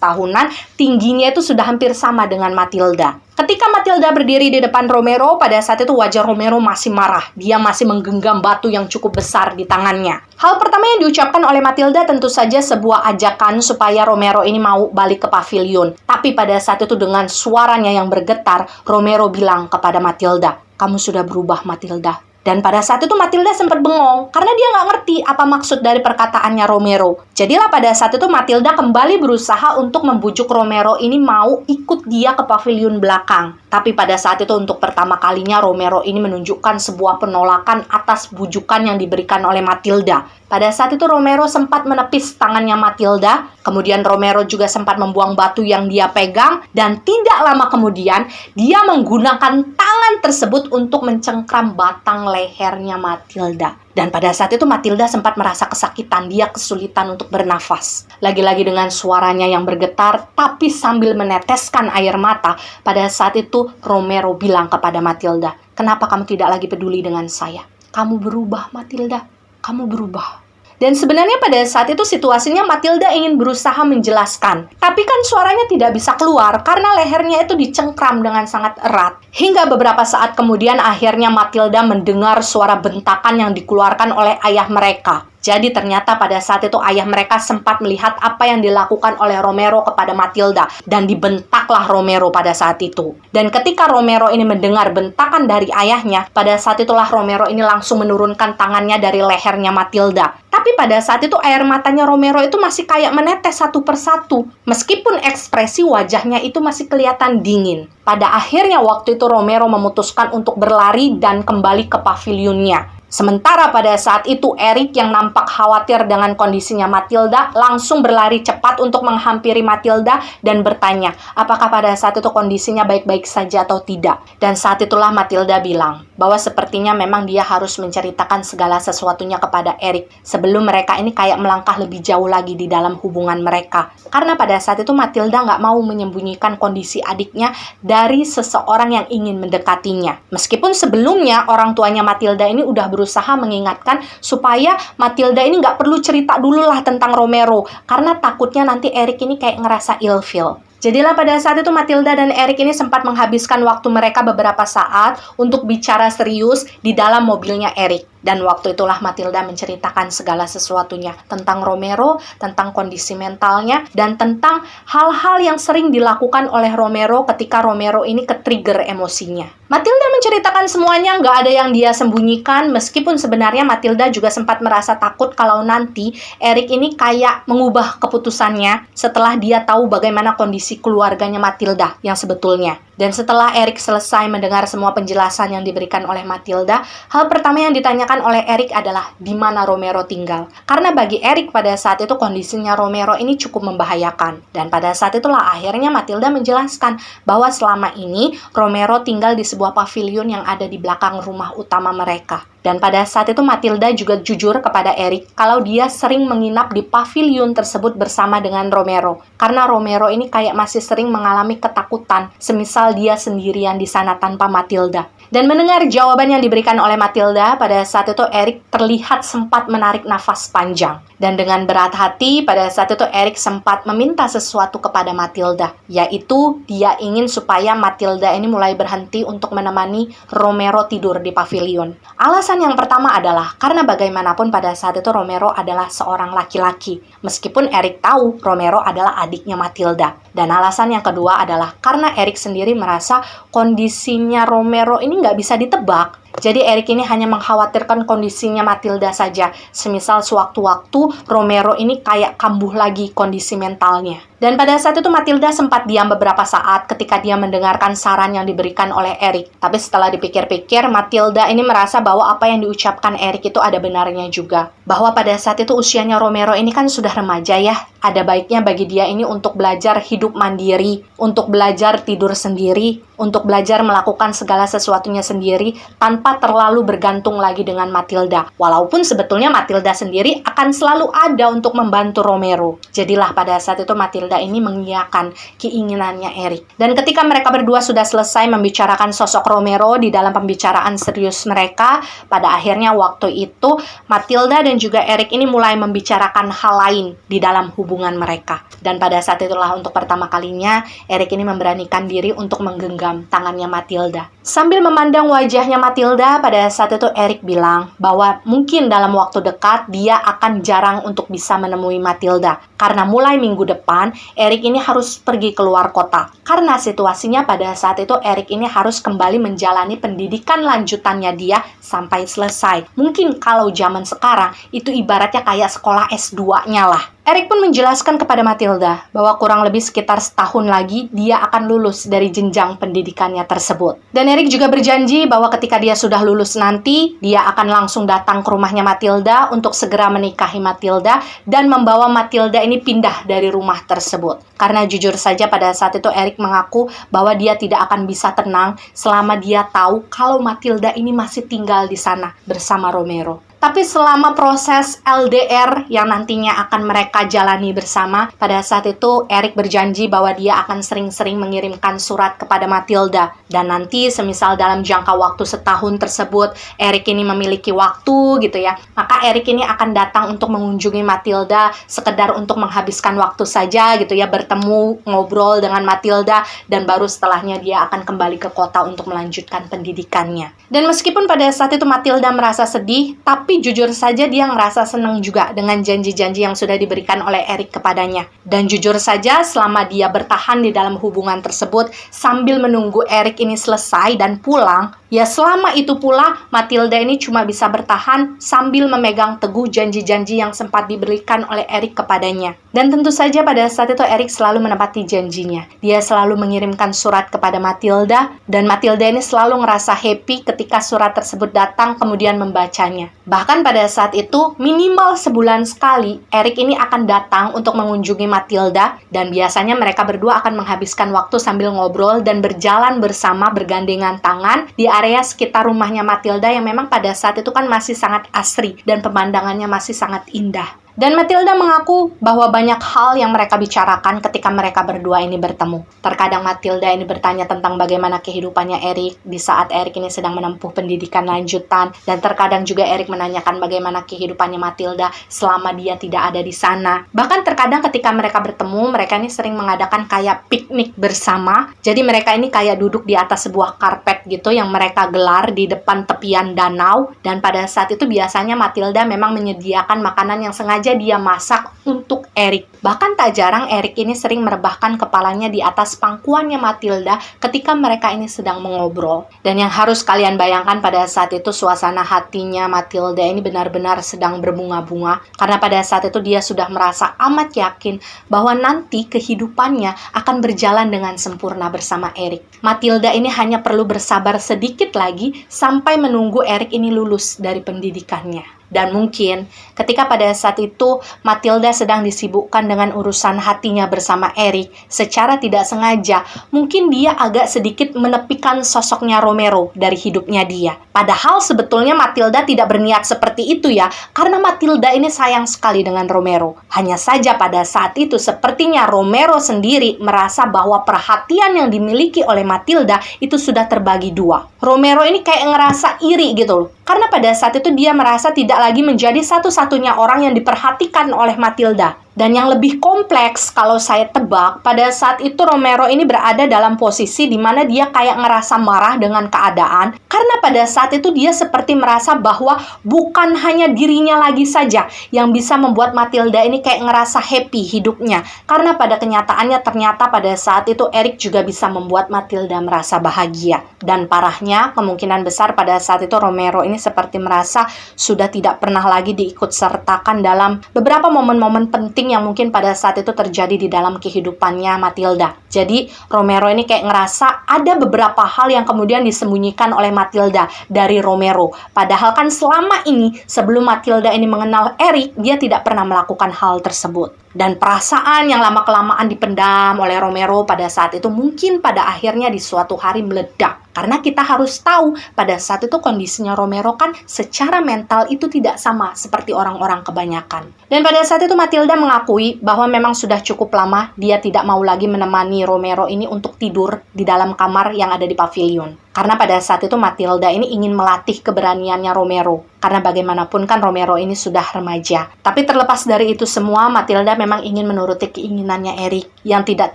tahunan, tingginya itu sudah hampir sama dengan Matilda. Ketika Matilda berdiri di depan Romero, pada saat itu wajah Romero masih marah. Dia masih menggenggam batu yang cukup besar di tangannya. Hal pertama yang diucapkan oleh Matilda tentu saja sebuah ajakan supaya Romero ini mau balik ke pavilion. Tapi pada saat itu dengan suaranya yang bergetar, Romero bilang kepada Matilda, "Kamu sudah berubah, Matilda." Dan pada saat itu Matilda sempat bengong karena dia nggak ngerti apa maksud dari perkataannya Romero. Jadilah pada saat itu Matilda kembali berusaha untuk membujuk Romero ini mau ikut dia ke pavilion belakang. Tapi pada saat itu untuk pertama kalinya Romero ini menunjukkan sebuah penolakan atas bujukan yang diberikan oleh Matilda. Pada saat itu Romero sempat menepis tangannya Matilda, kemudian Romero juga sempat membuang batu yang dia pegang, dan tidak lama kemudian dia menggunakan tangan tersebut untuk mencengkram batang lehernya Matilda. Dan pada saat itu Matilda sempat merasa kesakitan, dia kesulitan untuk bernafas. Lagi-lagi dengan suaranya yang bergetar, tapi sambil meneteskan air mata, pada saat itu Romero bilang kepada Matilda, "Kenapa kamu tidak lagi peduli dengan saya? Kamu berubah, Matilda. Kamu berubah." Dan sebenarnya pada saat itu situasinya Matilda ingin berusaha menjelaskan. Tapi kan suaranya tidak bisa keluar karena lehernya itu dicengkram dengan sangat erat. Hingga beberapa saat kemudian akhirnya Matilda mendengar suara bentakan yang dikeluarkan oleh ayah mereka. Jadi ternyata pada saat itu ayah mereka sempat melihat apa yang dilakukan oleh Romero kepada Matilda. Dan dibentaklah Romero pada saat itu. Dan ketika Romero ini mendengar bentakan dari ayahnya, pada saat itulah Romero ini langsung menurunkan tangannya dari lehernya Matilda. Tapi pada saat itu air matanya Romero itu masih kayak menetes satu persatu. Meskipun ekspresi wajahnya itu masih kelihatan dingin. Pada akhirnya waktu itu Romero memutuskan untuk berlari dan kembali ke pavilionnya. Sementara pada saat itu Eric yang nampak khawatir dengan kondisinya Matilda langsung berlari cepat untuk menghampiri Matilda dan bertanya apakah pada saat itu kondisinya baik-baik saja atau tidak. Dan saat itulah Matilda bilang bahwa sepertinya memang dia harus menceritakan segala sesuatunya kepada Eric sebelum mereka ini kayak melangkah lebih jauh lagi di dalam hubungan mereka. Karena pada saat itu Matilda nggak mau menyembunyikan kondisi adiknya dari seseorang yang ingin mendekatinya. Meskipun sebelumnya orang tuanya Matilda ini udah berusaha mengingatkan supaya Matilda ini nggak perlu cerita dulu lah tentang Romero karena takutnya nanti Eric ini kayak ngerasa ilfeel. Jadilah pada saat itu Matilda dan Eric ini sempat menghabiskan waktu mereka beberapa saat untuk bicara serius di dalam mobilnya Eric. Dan waktu itulah Matilda menceritakan segala sesuatunya tentang Romero, tentang kondisi mentalnya, dan tentang hal-hal yang sering dilakukan oleh Romero ketika Romero ini ke-trigger emosinya. Matilda menceritakan semuanya, nggak ada yang dia sembunyikan, meskipun sebenarnya Matilda juga sempat merasa takut kalau nanti Eric ini kayak mengubah keputusannya setelah dia tahu bagaimana kondisi keluarganya Matilda yang sebetulnya. Dan setelah Eric selesai mendengar semua penjelasan yang diberikan oleh Matilda, hal pertama yang ditanyakan oleh Eric adalah di mana Romero tinggal. Karena bagi Eric pada saat itu kondisinya Romero ini cukup membahayakan. Dan pada saat itulah akhirnya Matilda menjelaskan bahwa selama ini Romero tinggal di sebuah pavilion yang ada di belakang rumah utama mereka. Dan pada saat itu Matilda juga jujur kepada Eric kalau dia sering menginap di pavilion tersebut bersama dengan Romero. Karena Romero ini kayak masih sering mengalami ketakutan, semisal dia sendirian di sana tanpa Matilda. Dan mendengar jawaban yang diberikan oleh Matilda, pada saat itu Eric terlihat sempat menarik nafas panjang. Dan dengan berat hati, pada saat itu Eric sempat meminta sesuatu kepada Matilda, yaitu dia ingin supaya Matilda ini mulai berhenti untuk menemani Romero tidur di pavilion. Alasan yang pertama adalah karena bagaimanapun pada saat itu Romero adalah seorang laki-laki, meskipun Eric tahu Romero adalah adiknya Matilda. Dan alasan yang kedua adalah karena Eric sendiri merasa kondisinya Romero ini nggak bisa ditebak. Jadi Eric ini hanya mengkhawatirkan kondisinya Matilda saja. Semisal sewaktu-waktu Romero ini kayak kambuh lagi kondisi mentalnya. Dan pada saat itu Matilda sempat diam beberapa saat ketika dia mendengarkan saran yang diberikan oleh Eric. Tapi setelah dipikir-pikir, Matilda ini merasa bahwa apa yang diucapkan Eric itu ada benarnya juga. Bahwa pada saat itu usianya Romero ini kan sudah remaja ya. Ada baiknya bagi dia ini untuk belajar hidup mandiri, untuk belajar tidur sendiri, untuk belajar melakukan segala sesuatunya sendiri tanpa tanpa terlalu bergantung lagi dengan Matilda. Walaupun sebetulnya Matilda sendiri akan selalu ada untuk membantu Romero. Jadilah pada saat itu Matilda ini mengiyakan keinginannya Eric. Dan ketika mereka berdua sudah selesai membicarakan sosok Romero di dalam pembicaraan serius mereka, pada akhirnya waktu itu Matilda dan juga Eric ini mulai membicarakan hal lain di dalam hubungan mereka. Dan pada saat itulah untuk pertama kalinya Eric ini memberanikan diri untuk menggenggam tangannya Matilda. Sambil memandang wajahnya Matilda, pada saat itu Eric bilang bahwa mungkin dalam waktu dekat dia akan jarang untuk bisa menemui Matilda. Karena mulai minggu depan, Eric ini harus pergi keluar kota. Karena situasinya pada saat itu Eric ini harus kembali menjalani pendidikan lanjutannya dia sampai selesai. Mungkin kalau zaman sekarang, itu ibaratnya kayak sekolah S2-nya lah. Eric pun menjelaskan kepada Matilda bahwa kurang lebih sekitar setahun lagi dia akan lulus dari jenjang pendidikannya tersebut. Dan Eric juga berjanji bahwa ketika dia sudah lulus nanti, dia akan langsung datang ke rumahnya Matilda untuk segera menikahi Matilda dan membawa Matilda ini pindah dari rumah tersebut. Karena jujur saja pada saat itu Eric mengaku bahwa dia tidak akan bisa tenang selama dia tahu kalau Matilda ini masih tinggal di sana bersama Romero. Tapi selama proses LDR yang nantinya akan mereka jalani bersama, pada saat itu Eric berjanji bahwa dia akan sering-sering mengirimkan surat kepada Matilda. Dan nanti semisal dalam jangka waktu setahun tersebut, Eric ini memiliki waktu gitu ya, maka Eric ini akan datang untuk mengunjungi Matilda, sekedar untuk menghabiskan waktu saja gitu ya, bertemu, ngobrol dengan Matilda, dan baru setelahnya dia akan kembali ke kota untuk melanjutkan pendidikannya. Dan meskipun pada saat itu Matilda merasa sedih, tapi jujur saja dia ngerasa senang juga dengan janji-janji yang sudah diberikan oleh Eric kepadanya. Dan jujur saja selama dia bertahan di dalam hubungan tersebut sambil menunggu Eric ini selesai dan pulang, ya selama itu pula Matilda ini cuma bisa bertahan sambil memegang teguh janji-janji yang sempat diberikan oleh Eric kepadanya. Dan tentu saja pada saat itu Eric selalu menepati janjinya. Dia selalu mengirimkan surat kepada Matilda, dan Matilda ini selalu ngerasa happy ketika surat tersebut datang kemudian membacanya. Bahkan pada saat itu minimal sebulan sekali Eric ini akan datang untuk mengunjungi Matilda, dan biasanya mereka berdua akan menghabiskan waktu sambil ngobrol dan berjalan bersama bergandengan tangan di area sekitar rumahnya Matilda yang memang pada saat itu kan masih sangat asri dan pemandangannya masih sangat indah. Dan Matilda mengaku bahwa banyak hal yang mereka bicarakan ketika mereka berdua ini bertemu. Terkadang Matilda ini bertanya tentang bagaimana kehidupannya Eric di saat Eric ini sedang menempuh pendidikan lanjutan. Dan terkadang juga Eric menanyakan bagaimana kehidupannya Matilda selama dia tidak ada di sana. Bahkan terkadang ketika mereka bertemu, mereka ini sering mengadakan kayak piknik bersama. Jadi mereka ini kayak duduk di atas sebuah karpet gitu yang mereka gelar di depan tepian danau. Dan pada saat itu biasanya Matilda memang menyediakan makanan yang sengaja dia masak untuk Eric. Bahkan tak jarang Eric ini sering merebahkan kepalanya di atas pangkuannya Matilda ketika mereka ini sedang mengobrol. Dan yang harus kalian bayangkan pada saat itu suasana hatinya Matilda ini benar-benar sedang berbunga-bunga. Karena pada saat itu dia sudah merasa amat yakin bahwa nanti kehidupannya akan berjalan dengan sempurna bersama Eric. Matilda ini hanya perlu bersabar sedikit lagi sampai menunggu Eric ini lulus dari pendidikannya. Dan mungkin ketika pada saat itu Matilda sedang disibukkan dengan urusan hatinya bersama Eric, secara tidak sengaja mungkin dia agak sedikit menepikan sosoknya Romero dari hidupnya dia. Padahal sebetulnya Matilda tidak berniat seperti itu ya, karena Matilda ini sayang sekali dengan Romero. Hanya saja pada saat itu sepertinya Romero sendiri merasa bahwa perhatian yang dimiliki oleh Matilda itu sudah terbagi dua. Romero ini kayak ngerasa iri gitu loh. Karena pada saat itu dia merasa tidak lagi menjadi satu-satunya orang yang diperhatikan oleh Matilda. Dan yang lebih kompleks kalau saya tebak, pada saat itu Romero ini berada dalam posisi di mana dia kayak ngerasa marah dengan keadaan. Karena pada saat itu dia seperti merasa bahwa bukan hanya dirinya lagi saja yang bisa membuat Matilda ini kayak ngerasa happy hidupnya. Karena pada kenyataannya ternyata pada saat itu Eric juga bisa membuat Matilda merasa bahagia. Dan parahnya kemungkinan besar pada saat itu Romero ini seperti merasa sudah tidak pernah lagi diikutsertakan dalam beberapa momen-momen penting yang mungkin pada saat itu terjadi di dalam kehidupannya Matilda. Jadi Romero ini kayak ngerasa ada beberapa hal yang kemudian disembunyikan oleh Matilda dari Romero. Padahal kan selama ini sebelum Matilda ini mengenal Eric, dia tidak pernah melakukan hal tersebut. Dan perasaan yang lama-kelamaan dipendam oleh Romero pada saat itu mungkin pada akhirnya di suatu hari meledak. Karena kita harus tahu, pada saat itu kondisinya Romero kan secara mental itu tidak sama seperti orang-orang kebanyakan. Dan pada saat itu Matilda mengakui bahwa memang sudah cukup lama dia tidak mau lagi menemani Romero ini untuk tidur di dalam kamar yang ada di pavilion. Karena pada saat itu Matilda ini ingin melatih keberaniannya Romero. Karena bagaimanapun kan Romero ini sudah remaja. Tapi terlepas dari itu semua, Matilda memang ingin menuruti keinginannya Eric, yang tidak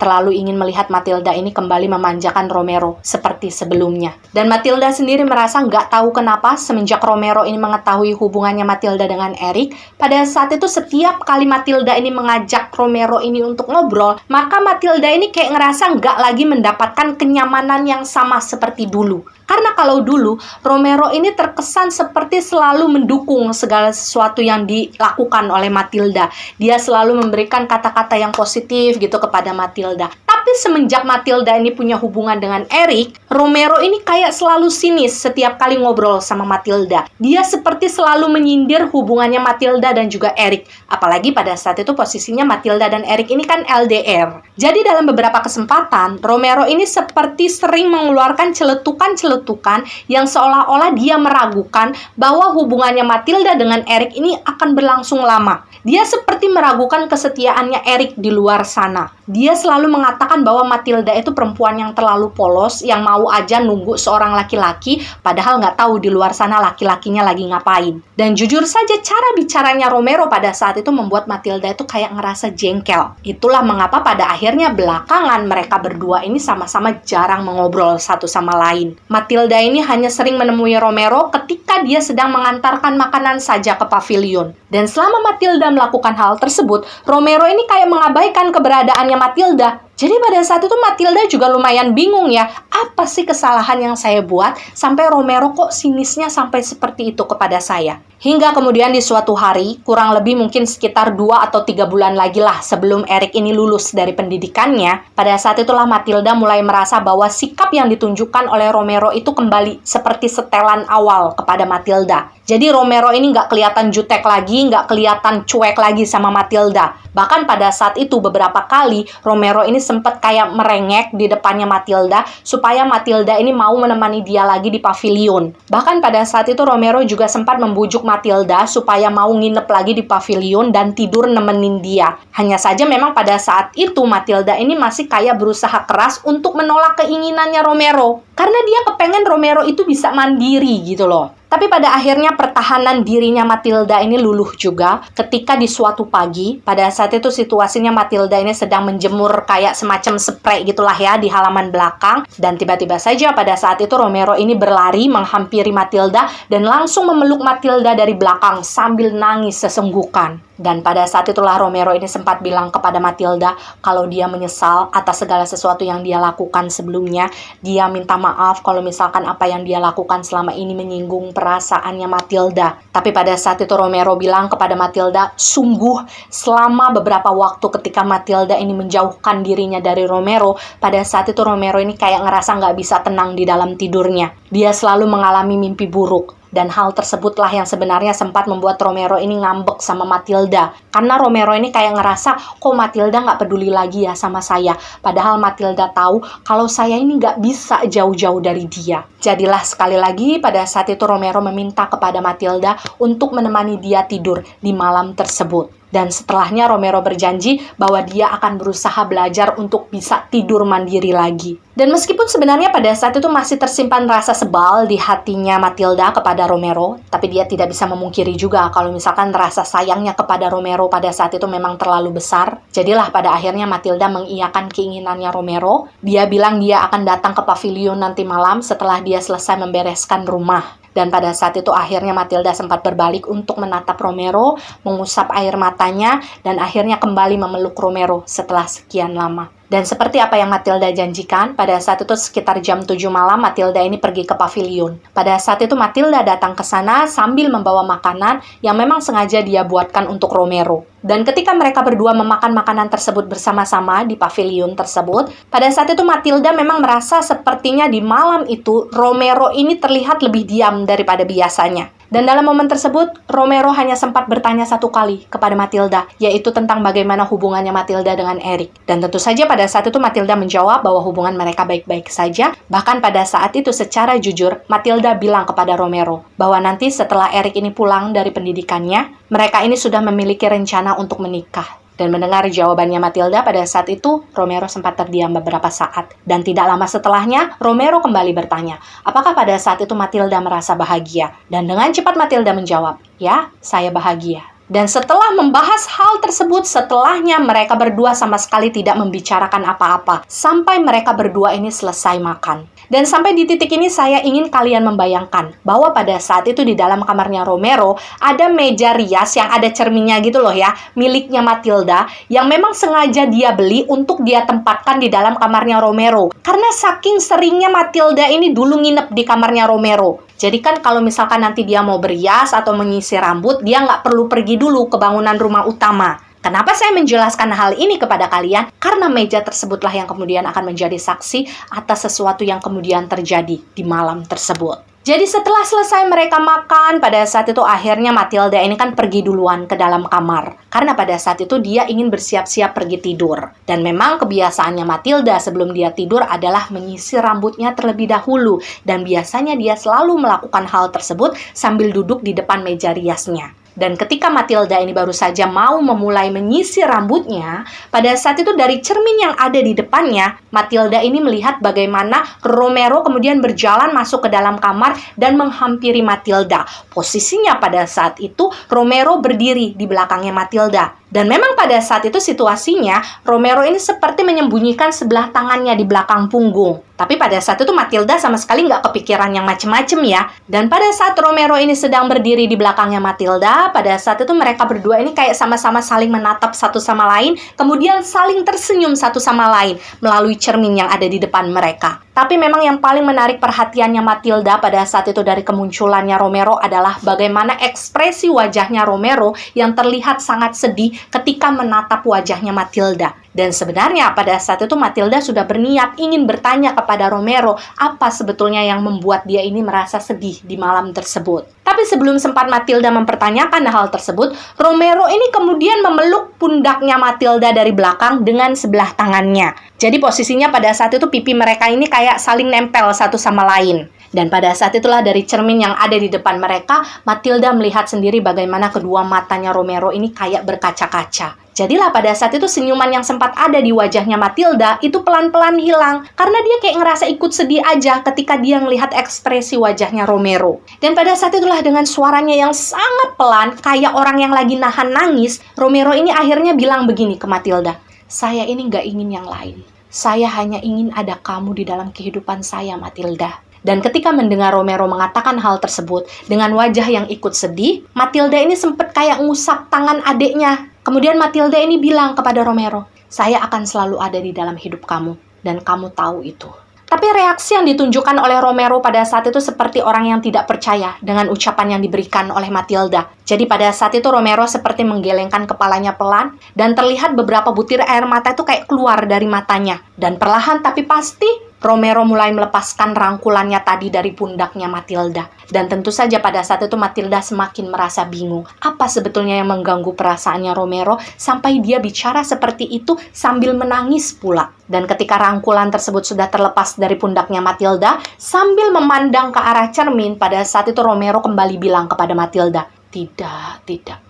terlalu ingin melihat Matilda ini kembali memanjakan Romero seperti sebelumnya. Dan Matilda sendiri merasa nggak tahu kenapa semenjak Romero ini mengetahui hubungannya Matilda dengan Eric, pada saat itu setiap kali Matilda ini mengajak Romero ini untuk ngobrol, maka Matilda ini kayak ngerasa nggak lagi mendapatkan kenyamanan yang sama seperti dulu. Karena kalau dulu, Romero ini terkesan seperti selalu mendukung segala sesuatu yang dilakukan oleh Matilda. Dia selalu memberikan kata-kata yang positif gitu kepada Matilda. Tapi semenjak Matilda ini punya hubungan dengan Eric, Romero ini kayak selalu sinis setiap kali ngobrol sama Matilda. Dia seperti selalu menyindir hubungannya Matilda dan juga Eric. Apalagi pada saat itu posisinya Matilda dan Eric ini kan LDR. Jadi dalam beberapa kesempatan, Romero ini seperti sering mengeluarkan celetukan-celetukan yang seolah-olah dia meragukan bahwa hubungannya Matilda dengan Eric ini akan berlangsung lama. Dia seperti meragukan kesetiaannya Eric di luar sana. Dia selalu mengatakan bahwa Matilda itu perempuan yang terlalu polos, yang mau aja nunggu seorang laki-laki, padahal nggak tahu di luar sana laki-lakinya lagi ngapain. Dan jujur saja cara bicaranya Romero pada saat itu membuat Matilda itu kayak ngerasa jengkel. Itulah mengapa pada akhirnya belakangan mereka berdua ini sama-sama jarang mengobrol satu sama lain. Matilda ini hanya sering menemui Romero ketika dia sedang mengantarkan makanan saja ke pavilion. Dan selama Matilda melakukan hal tersebut, Romero ini kayak mengabaikan keberadaannya Matilda. Jadi pada saat itu Matilda juga lumayan bingung ya, apa sih kesalahan yang saya buat sampai Romero kok sinisnya sampai seperti itu kepada saya. Hingga kemudian di suatu hari, kurang lebih mungkin sekitar 2 atau 3 bulan lagi lah sebelum Eric ini lulus dari pendidikannya, pada saat itulah Matilda mulai merasa bahwa sikap yang ditunjukkan oleh Romero itu kembali seperti setelan awal kepada Matilda. Jadi Romero ini nggak kelihatan jutek lagi, nggak kelihatan cuek lagi sama Matilda. Bahkan pada saat itu beberapa kali Romero ini sempat kayak merengek di depannya Matilda supaya Matilda ini mau menemani dia lagi di pavilion. Bahkan pada saat itu Romero juga sempat membujuk Matilda supaya mau nginep lagi di pavilion dan tidur nemenin dia. Hanya saja memang pada saat itu Matilda ini masih kayak berusaha keras untuk menolak keinginannya Romero. Karena dia kepengen Romero itu bisa mandiri gitu loh. Tapi pada akhirnya pertahanan dirinya Matilda ini luluh juga ketika di suatu pagi, pada saat itu situasinya Matilda ini sedang menjemur kayak semacam spray gitulah ya di halaman belakang. Dan tiba-tiba saja pada saat itu Romero ini berlari menghampiri Matilda dan langsung memeluk Matilda dari belakang sambil nangis sesenggukan. Dan pada saat itulah Romero ini sempat bilang kepada Matilda kalau dia menyesal atas segala sesuatu yang dia lakukan sebelumnya. Dia minta maaf kalau misalkan apa yang dia lakukan selama ini menyinggung perasaannya Matilda. Tapi pada saat itu Romero bilang kepada Matilda, sungguh selama beberapa waktu ketika Matilda ini menjauhkan dirinya dari Romero, pada saat itu Romero ini kayak ngerasa nggak bisa tenang di dalam tidurnya. Dia selalu mengalami mimpi buruk. Dan hal tersebutlah yang sebenarnya sempat membuat Romero ini ngambek sama Matilda. Karena Romero ini kayak ngerasa, kok Matilda nggak peduli lagi ya sama saya. Padahal Matilda tahu kalau saya ini nggak bisa jauh-jauh dari dia. Jadilah sekali lagi pada saat itu Romero meminta kepada Matilda untuk menemani dia tidur di malam tersebut. Dan setelahnya Romero berjanji bahwa dia akan berusaha belajar untuk bisa tidur mandiri lagi. Dan meskipun sebenarnya pada saat itu masih tersimpan rasa sebal di hatinya Matilda kepada Romero, tapi dia tidak bisa memungkiri juga kalau misalkan rasa sayangnya kepada Romero pada saat itu memang terlalu besar. Jadilah pada akhirnya Matilda mengiyakan keinginannya Romero. Dia bilang dia akan datang ke pavilion nanti malam setelah dia selesai membereskan rumah. Dan pada saat itu akhirnya Matilda sempat berbalik untuk menatap Romero, mengusap air matanya, dan akhirnya kembali memeluk Romero setelah sekian lama. Dan seperti apa yang Matilda janjikan, pada saat itu sekitar jam 7 malam Matilda ini pergi ke pavilion. Pada saat itu Matilda datang ke sana sambil membawa makanan yang memang sengaja dia buatkan untuk Romero. Dan ketika mereka berdua memakan makanan tersebut bersama-sama di pavilion tersebut, pada saat itu Matilda memang merasa sepertinya di malam itu Romero ini terlihat lebih diam daripada biasanya. Dan dalam momen tersebut, Romero hanya sempat bertanya satu kali kepada Matilda, yaitu tentang bagaimana hubungannya Matilda dengan Eric. Dan tentu saja pada saat itu Matilda menjawab bahwa hubungan mereka baik-baik saja. Bahkan pada saat itu secara jujur, Matilda bilang kepada Romero bahwa nanti setelah Eric ini pulang dari pendidikannya, mereka ini sudah memiliki rencana untuk menikah. Dan mendengar jawabannya Matilda pada saat itu, Romero sempat terdiam beberapa saat. Dan tidak lama setelahnya, Romero kembali bertanya, apakah pada saat itu Matilda merasa bahagia? Dan dengan cepat Matilda menjawab, ya, saya bahagia. Dan setelah membahas hal tersebut, setelahnya mereka berdua sama sekali tidak membicarakan apa-apa. Sampai mereka berdua ini selesai makan. Dan sampai di titik ini saya ingin kalian membayangkan bahwa pada saat itu di dalam kamarnya Romero ada meja rias yang ada cerminnya gitu loh ya, miliknya Matilda yang memang sengaja dia beli untuk dia tempatkan di dalam kamarnya Romero. Karena saking seringnya Matilda ini dulu nginep di kamarnya Romero. Jadi kan kalau misalkan nanti dia mau berias atau menyisir rambut, dia nggak perlu pergi dulu ke bangunan rumah utama. Kenapa saya menjelaskan hal ini kepada kalian? Karena meja tersebutlah yang kemudian akan menjadi saksi atas sesuatu yang kemudian terjadi di malam tersebut. Jadi setelah selesai mereka makan, pada saat itu akhirnya Matilda ini kan pergi duluan ke dalam kamar. Karena pada saat itu dia ingin bersiap-siap pergi tidur. Dan memang kebiasaannya Matilda sebelum dia tidur adalah menyisir rambutnya terlebih dahulu. Dan biasanya dia selalu melakukan hal tersebut sambil duduk di depan meja riasnya. Dan ketika Matilda ini baru saja mau memulai menyisir rambutnya, pada saat itu dari cermin yang ada di depannya, Matilda ini melihat bagaimana Romero kemudian berjalan masuk ke dalam kamar dan menghampiri Matilda. Posisinya pada saat itu, Romero berdiri di belakangnya Matilda. Dan memang pada saat itu situasinya, Romero ini seperti menyembunyikan sebelah tangannya di belakang punggung. Tapi pada saat itu Matilda sama sekali nggak kepikiran yang macem-macem ya. Dan pada saat Romero ini sedang berdiri di belakangnya Matilda, pada saat itu mereka berdua ini kayak sama-sama saling menatap satu sama lain, kemudian saling tersenyum satu sama lain melalui cermin yang ada di depan mereka. Tapi memang yang paling menarik perhatiannya Matilda pada saat itu dari kemunculannya Romero adalah bagaimana ekspresi wajahnya Romero yang terlihat sangat sedih ketika menatap wajahnya Matilda. Dan sebenarnya pada saat itu Matilda sudah berniat ingin bertanya kepada Romero apa sebetulnya yang membuat dia ini merasa sedih di malam tersebut. Tapi sebelum sempat Matilda mempertanyakan hal tersebut, Romero ini kemudian memeluk pundaknya Matilda dari belakang dengan sebelah tangannya. Jadi posisinya pada saat itu pipi mereka ini kayak saling nempel satu sama lain. Dan pada saat itulah dari cermin yang ada di depan mereka, Matilda melihat sendiri bagaimana kedua matanya Romero ini kayak berkaca-kaca. Jadilah pada saat itu senyuman yang sempat ada di wajahnya Matilda itu pelan-pelan hilang. Karena dia kayak ngerasa ikut sedih aja ketika dia melihat ekspresi wajahnya Romero. Dan pada saat itulah dengan suaranya yang sangat pelan, kayak orang yang lagi nahan nangis, Romero ini akhirnya bilang begini ke Matilda, saya ini nggak ingin yang lain. Saya hanya ingin ada kamu di dalam kehidupan saya, Matilda. Dan ketika mendengar Romero mengatakan hal tersebut dengan wajah yang ikut sedih, Matilda ini sempat kayak ngusap tangan adiknya. Kemudian Matilda ini bilang kepada Romero, saya akan selalu ada di dalam hidup kamu, dan kamu tahu itu. Tapi reaksi yang ditunjukkan oleh Romero pada saat itu seperti orang yang tidak percaya dengan ucapan yang diberikan oleh Matilda. Jadi pada saat itu Romero seperti menggelengkan kepalanya pelan, dan terlihat beberapa butir air mata itu kayak keluar dari matanya. Dan perlahan tapi pasti, Romero mulai melepaskan rangkulannya tadi dari pundaknya Matilda. Dan tentu saja pada saat itu Matilda semakin merasa bingung. Apa sebetulnya yang mengganggu perasaannya Romero sampai dia bicara seperti itu sambil menangis pula. Dan ketika rangkulan tersebut sudah terlepas dari pundaknya Matilda, sambil memandang ke arah cermin, pada saat itu Romero kembali bilang kepada Matilda, tidak.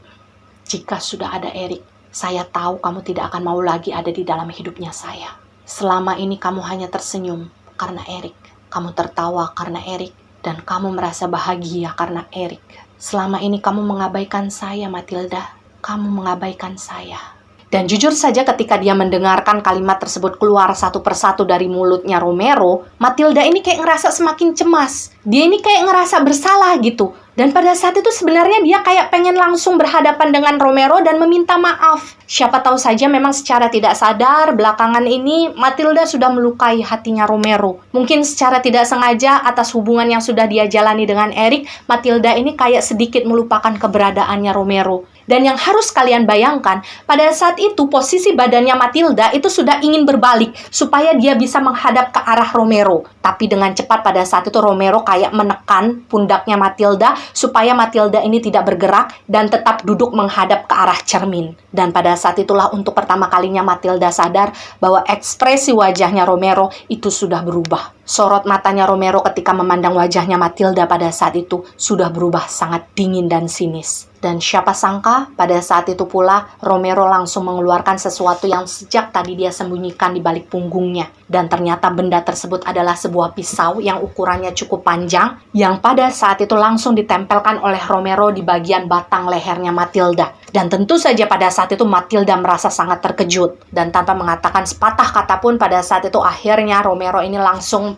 Jika sudah ada Eric, saya tahu kamu tidak akan mau lagi ada di dalam hidupnya saya. Selama ini kamu hanya tersenyum karena Eric. Kamu tertawa karena Eric. Dan kamu merasa bahagia karena Eric. Selama ini kamu mengabaikan saya, Matilda. Kamu mengabaikan saya. Dan jujur saja ketika dia mendengarkan kalimat tersebut keluar satu persatu dari mulutnya Romero, Matilda ini kayak ngerasa semakin cemas. Dia ini kayak ngerasa bersalah gitu. Dan pada saat itu sebenarnya dia kayak pengen langsung berhadapan dengan Romero dan meminta maaf. Siapa tahu saja memang secara tidak sadar belakangan ini Matilda sudah melukai hatinya Romero. Mungkin secara tidak sengaja atas hubungan yang sudah dia jalani dengan Eric, Matilda ini kayak sedikit melupakan keberadaannya Romero. Dan yang harus kalian bayangkan, pada saat itu posisi badannya Matilda itu sudah ingin berbalik supaya dia bisa menghadap ke arah Romero. Tapi dengan cepat pada saat itu Romero kayak menekan pundaknya Matilda supaya Matilda ini tidak bergerak dan tetap duduk menghadap ke arah cermin. Dan pada saat itulah untuk pertama kalinya Matilda sadar bahwa ekspresi wajahnya Romero itu sudah berubah. Sorot matanya Romero ketika memandang wajahnya Matilda pada saat itu sudah berubah sangat dingin dan sinis. Dan siapa sangka pada saat itu pula Romero langsung mengeluarkan sesuatu yang sejak tadi dia sembunyikan di balik punggungnya. Dan ternyata benda tersebut adalah sebuah pisau yang ukurannya cukup panjang yang pada saat itu langsung ditempelkan oleh Romero di bagian batang lehernya Matilda. Dan tentu saja pada saat itu Matilda merasa sangat terkejut. Dan tanpa mengatakan sepatah kata pun pada saat itu akhirnya Romero ini langsung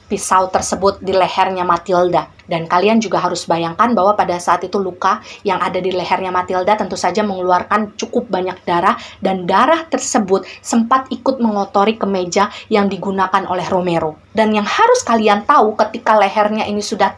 pisau tersebut di lehernya Matilda. Dan kalian juga harus bayangkan bahwa pada saat itu luka yang ada di lehernya Matilda tentu saja mengeluarkan cukup banyak darah. Dan darah tersebut sempat ikut mengotori kemeja yang digunakan oleh Romero. Dan yang harus kalian tahu ketika lehernya ini sudah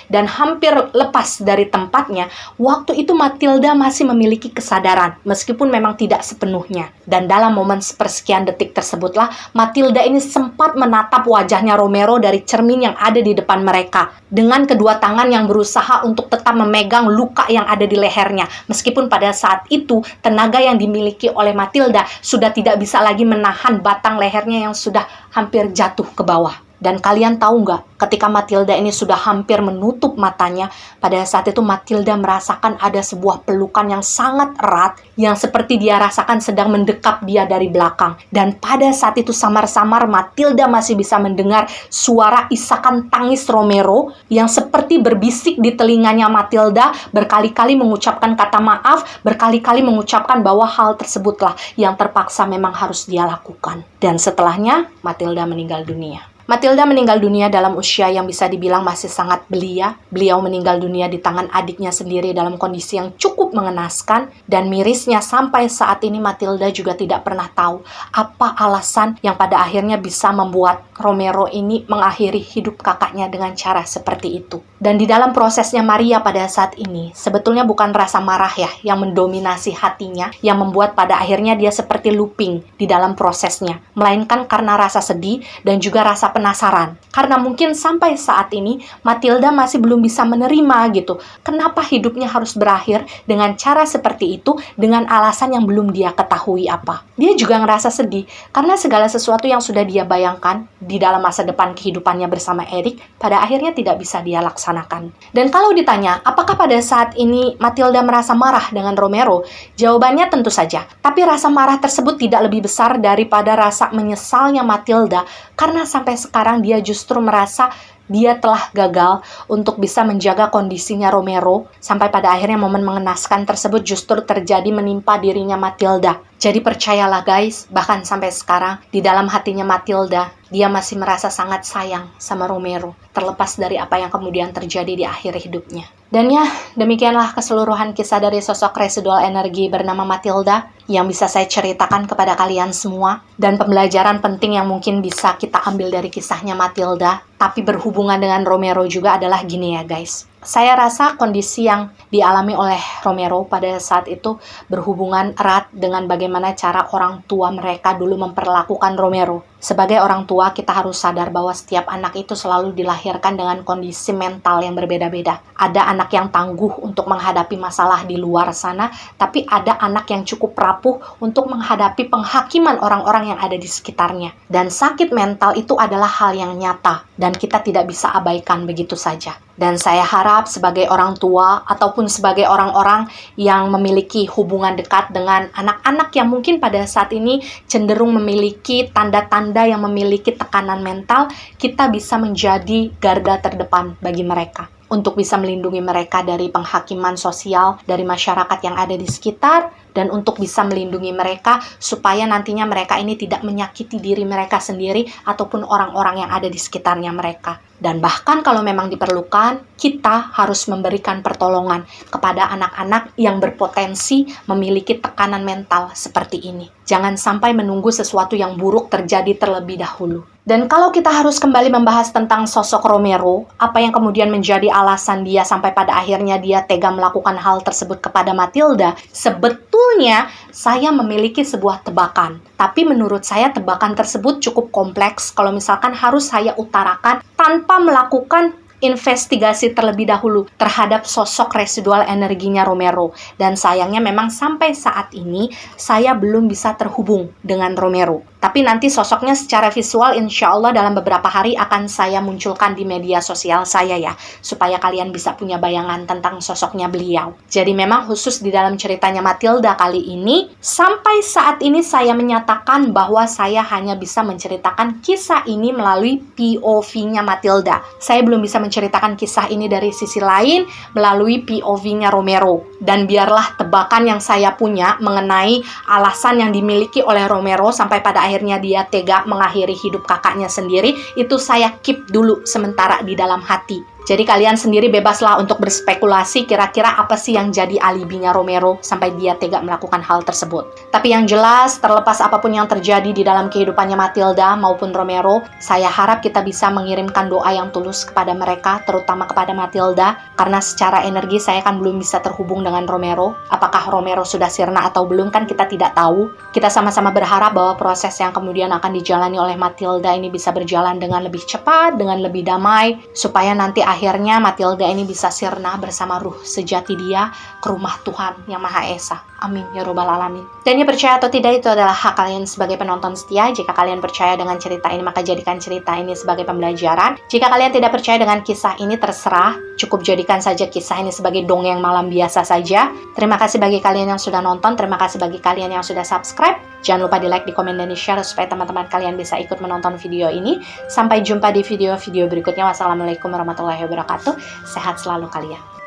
dan hampir lepas dari tempatnya, waktu itu Matilda masih memiliki kesadaran, meskipun memang tidak sepenuhnya. Dan dalam momen sepersekian detik tersebutlah, Matilda ini sempat menatap wajahnya Romero dari cermin yang ada di depan mereka, dengan kedua tangan yang berusaha untuk tetap memegang luka yang ada di lehernya, meskipun pada saat itu, tenaga yang dimiliki oleh Matilda sudah tidak bisa lagi menahan batang lehernya yang sudah hampir jatuh ke bawah. Dan kalian tahu nggak, ketika Matilda ini sudah hampir menutup matanya, pada saat itu Matilda merasakan ada sebuah pelukan yang sangat erat, yang seperti dia rasakan sedang mendekap dia dari belakang. Dan pada saat itu samar-samar Matilda masih bisa mendengar suara isakan tangis Romero, yang seperti berbisik di telinganya Matilda, berkali-kali mengucapkan kata maaf, berkali-kali mengucapkan bahwa hal tersebutlah yang terpaksa memang harus dia lakukan. Dan setelahnya, Matilda meninggal dunia. Matilda meninggal dunia dalam usia yang bisa dibilang masih sangat belia. Beliau meninggal dunia di tangan adiknya sendiri dalam kondisi yang cukup mengenaskan. Dan mirisnya sampai saat ini Matilda juga tidak pernah tahu apa alasan yang pada akhirnya bisa membuat Romero ini mengakhiri hidup kakaknya dengan cara seperti itu. Dan di dalam prosesnya Maria pada saat ini, sebetulnya bukan rasa marah ya yang mendominasi hatinya, yang membuat pada akhirnya dia seperti looping di dalam prosesnya. Melainkan karena rasa sedih dan juga rasa penasaran. Karena mungkin sampai saat ini Matilda masih belum bisa menerima gitu. Kenapa hidupnya harus berakhir dengan cara seperti itu, dengan alasan yang belum dia ketahui apa. Dia juga ngerasa sedih karena segala sesuatu yang sudah dia bayangkan di dalam masa depan kehidupannya bersama Eric pada akhirnya tidak bisa dia laksanakan. Dan kalau ditanya, apakah pada saat ini Matilda merasa marah dengan Romero? Jawabannya tentu saja. Tapi rasa marah tersebut tidak lebih besar daripada rasa menyesalnya Matilda karena sampai sekarang dia justru merasa dia telah gagal untuk bisa menjaga kondisinya Romero sampai pada akhirnya momen mengenaskan tersebut justru terjadi menimpa dirinya Matilda. Jadi percayalah guys, bahkan sampai sekarang di dalam hatinya Matilda, dia masih merasa sangat sayang sama Romero, terlepas dari apa yang kemudian terjadi di akhir hidupnya. Dan ya, demikianlah keseluruhan kisah dari sosok residual energi bernama Matilda yang bisa saya ceritakan kepada kalian semua. Dan pembelajaran penting yang mungkin bisa kita ambil dari kisahnya Matilda, tapi berhubungan dengan Romero juga adalah gini ya guys. Saya rasa kondisi yang dialami oleh Romero pada saat itu berhubungan erat dengan bagaimana cara orang tua mereka dulu memperlakukan Romero. Sebagai orang tua, kita harus sadar bahwa setiap anak itu selalu dilahirkan dengan kondisi mental yang berbeda-beda. Ada anak yang tangguh untuk menghadapi masalah di luar sana, tapi ada anak yang cukup rapuh untuk menghadapi penghakiman orang-orang yang ada di sekitarnya. Dan sakit mental itu adalah hal yang nyata, dan kita tidak bisa abaikan begitu saja. Dan saya harap sebagai orang tua ataupun sebagai orang-orang yang memiliki hubungan dekat dengan anak-anak yang mungkin pada saat ini cenderung memiliki tanda-tanda yang memiliki tekanan mental, kita bisa menjadi garda terdepan bagi mereka. Untuk bisa melindungi mereka dari penghakiman sosial dari masyarakat yang ada di sekitar, dan untuk bisa melindungi mereka supaya nantinya mereka ini tidak menyakiti diri mereka sendiri ataupun orang-orang yang ada di sekitarnya mereka. Dan bahkan kalau memang diperlukan, kita harus memberikan pertolongan kepada anak-anak yang berpotensi memiliki tekanan mental seperti ini. Jangan sampai menunggu sesuatu yang buruk terjadi terlebih dahulu. Dan kalau kita harus kembali membahas tentang sosok Romero, apa yang kemudian menjadi alasan dia sampai pada akhirnya dia tega melakukan hal tersebut kepada Matilda, sebetulnya saya memiliki sebuah tebakan. Tapi menurut saya tebakan tersebut cukup kompleks kalau misalkan harus saya utarakan tanpa melakukan investigasi terlebih dahulu terhadap sosok residual energinya Romero. Dan sayangnya memang sampai saat ini saya belum bisa terhubung dengan Romero. Tapi nanti sosoknya secara visual insya Allah dalam beberapa hari akan saya munculkan di media sosial saya ya, supaya kalian bisa punya bayangan tentang sosoknya beliau. Jadi memang khusus di dalam ceritanya Matilda kali ini, sampai saat ini saya menyatakan bahwa saya hanya bisa menceritakan kisah ini melalui POV-nya Matilda. Saya belum bisa menceritakan kisah ini dari sisi lain melalui POV-nya Romero. Dan biarlah tebakan yang saya punya mengenai alasan yang dimiliki oleh Romero sampai pada akhirnya dia tega mengakhiri hidup kakaknya sendiri, itu saya keep dulu sementara di dalam hati. Jadi kalian sendiri bebaslah untuk berspekulasi kira-kira apa sih yang jadi alibinya Romero sampai dia tega melakukan hal tersebut. Tapi yang jelas, terlepas apapun yang terjadi di dalam kehidupannya Matilda maupun Romero, saya harap kita bisa mengirimkan doa yang tulus kepada mereka, terutama kepada Matilda, karena secara energi saya kan belum bisa terhubung dengan Romero. Apakah Romero sudah sirna atau belum kan kita tidak tahu. Kita sama-sama berharap bahwa proses yang kemudian akan dijalani oleh Matilda ini bisa berjalan dengan lebih cepat, dengan lebih damai, supaya nanti akhirnya Matilda ini bisa sirna bersama ruh sejati dia ke rumah Tuhan Yang Maha Esa. Amin ya robbal alamin. Dan ya percaya atau tidak itu adalah hak kalian sebagai penonton setia. Jika kalian percaya dengan cerita ini, maka jadikan cerita ini sebagai pembelajaran. Jika kalian tidak percaya dengan kisah ini, terserah. Cukup jadikan saja kisah ini sebagai dongeng malam biasa saja. Terima kasih bagi kalian yang sudah nonton. Terima kasih bagi kalian yang sudah subscribe. Jangan lupa di like, di komen, dan di share supaya teman-teman kalian bisa ikut menonton video ini. Sampai jumpa di video-video berikutnya. Wassalamualaikum warahmatullahi wabarakatuh. Sehat selalu kalian.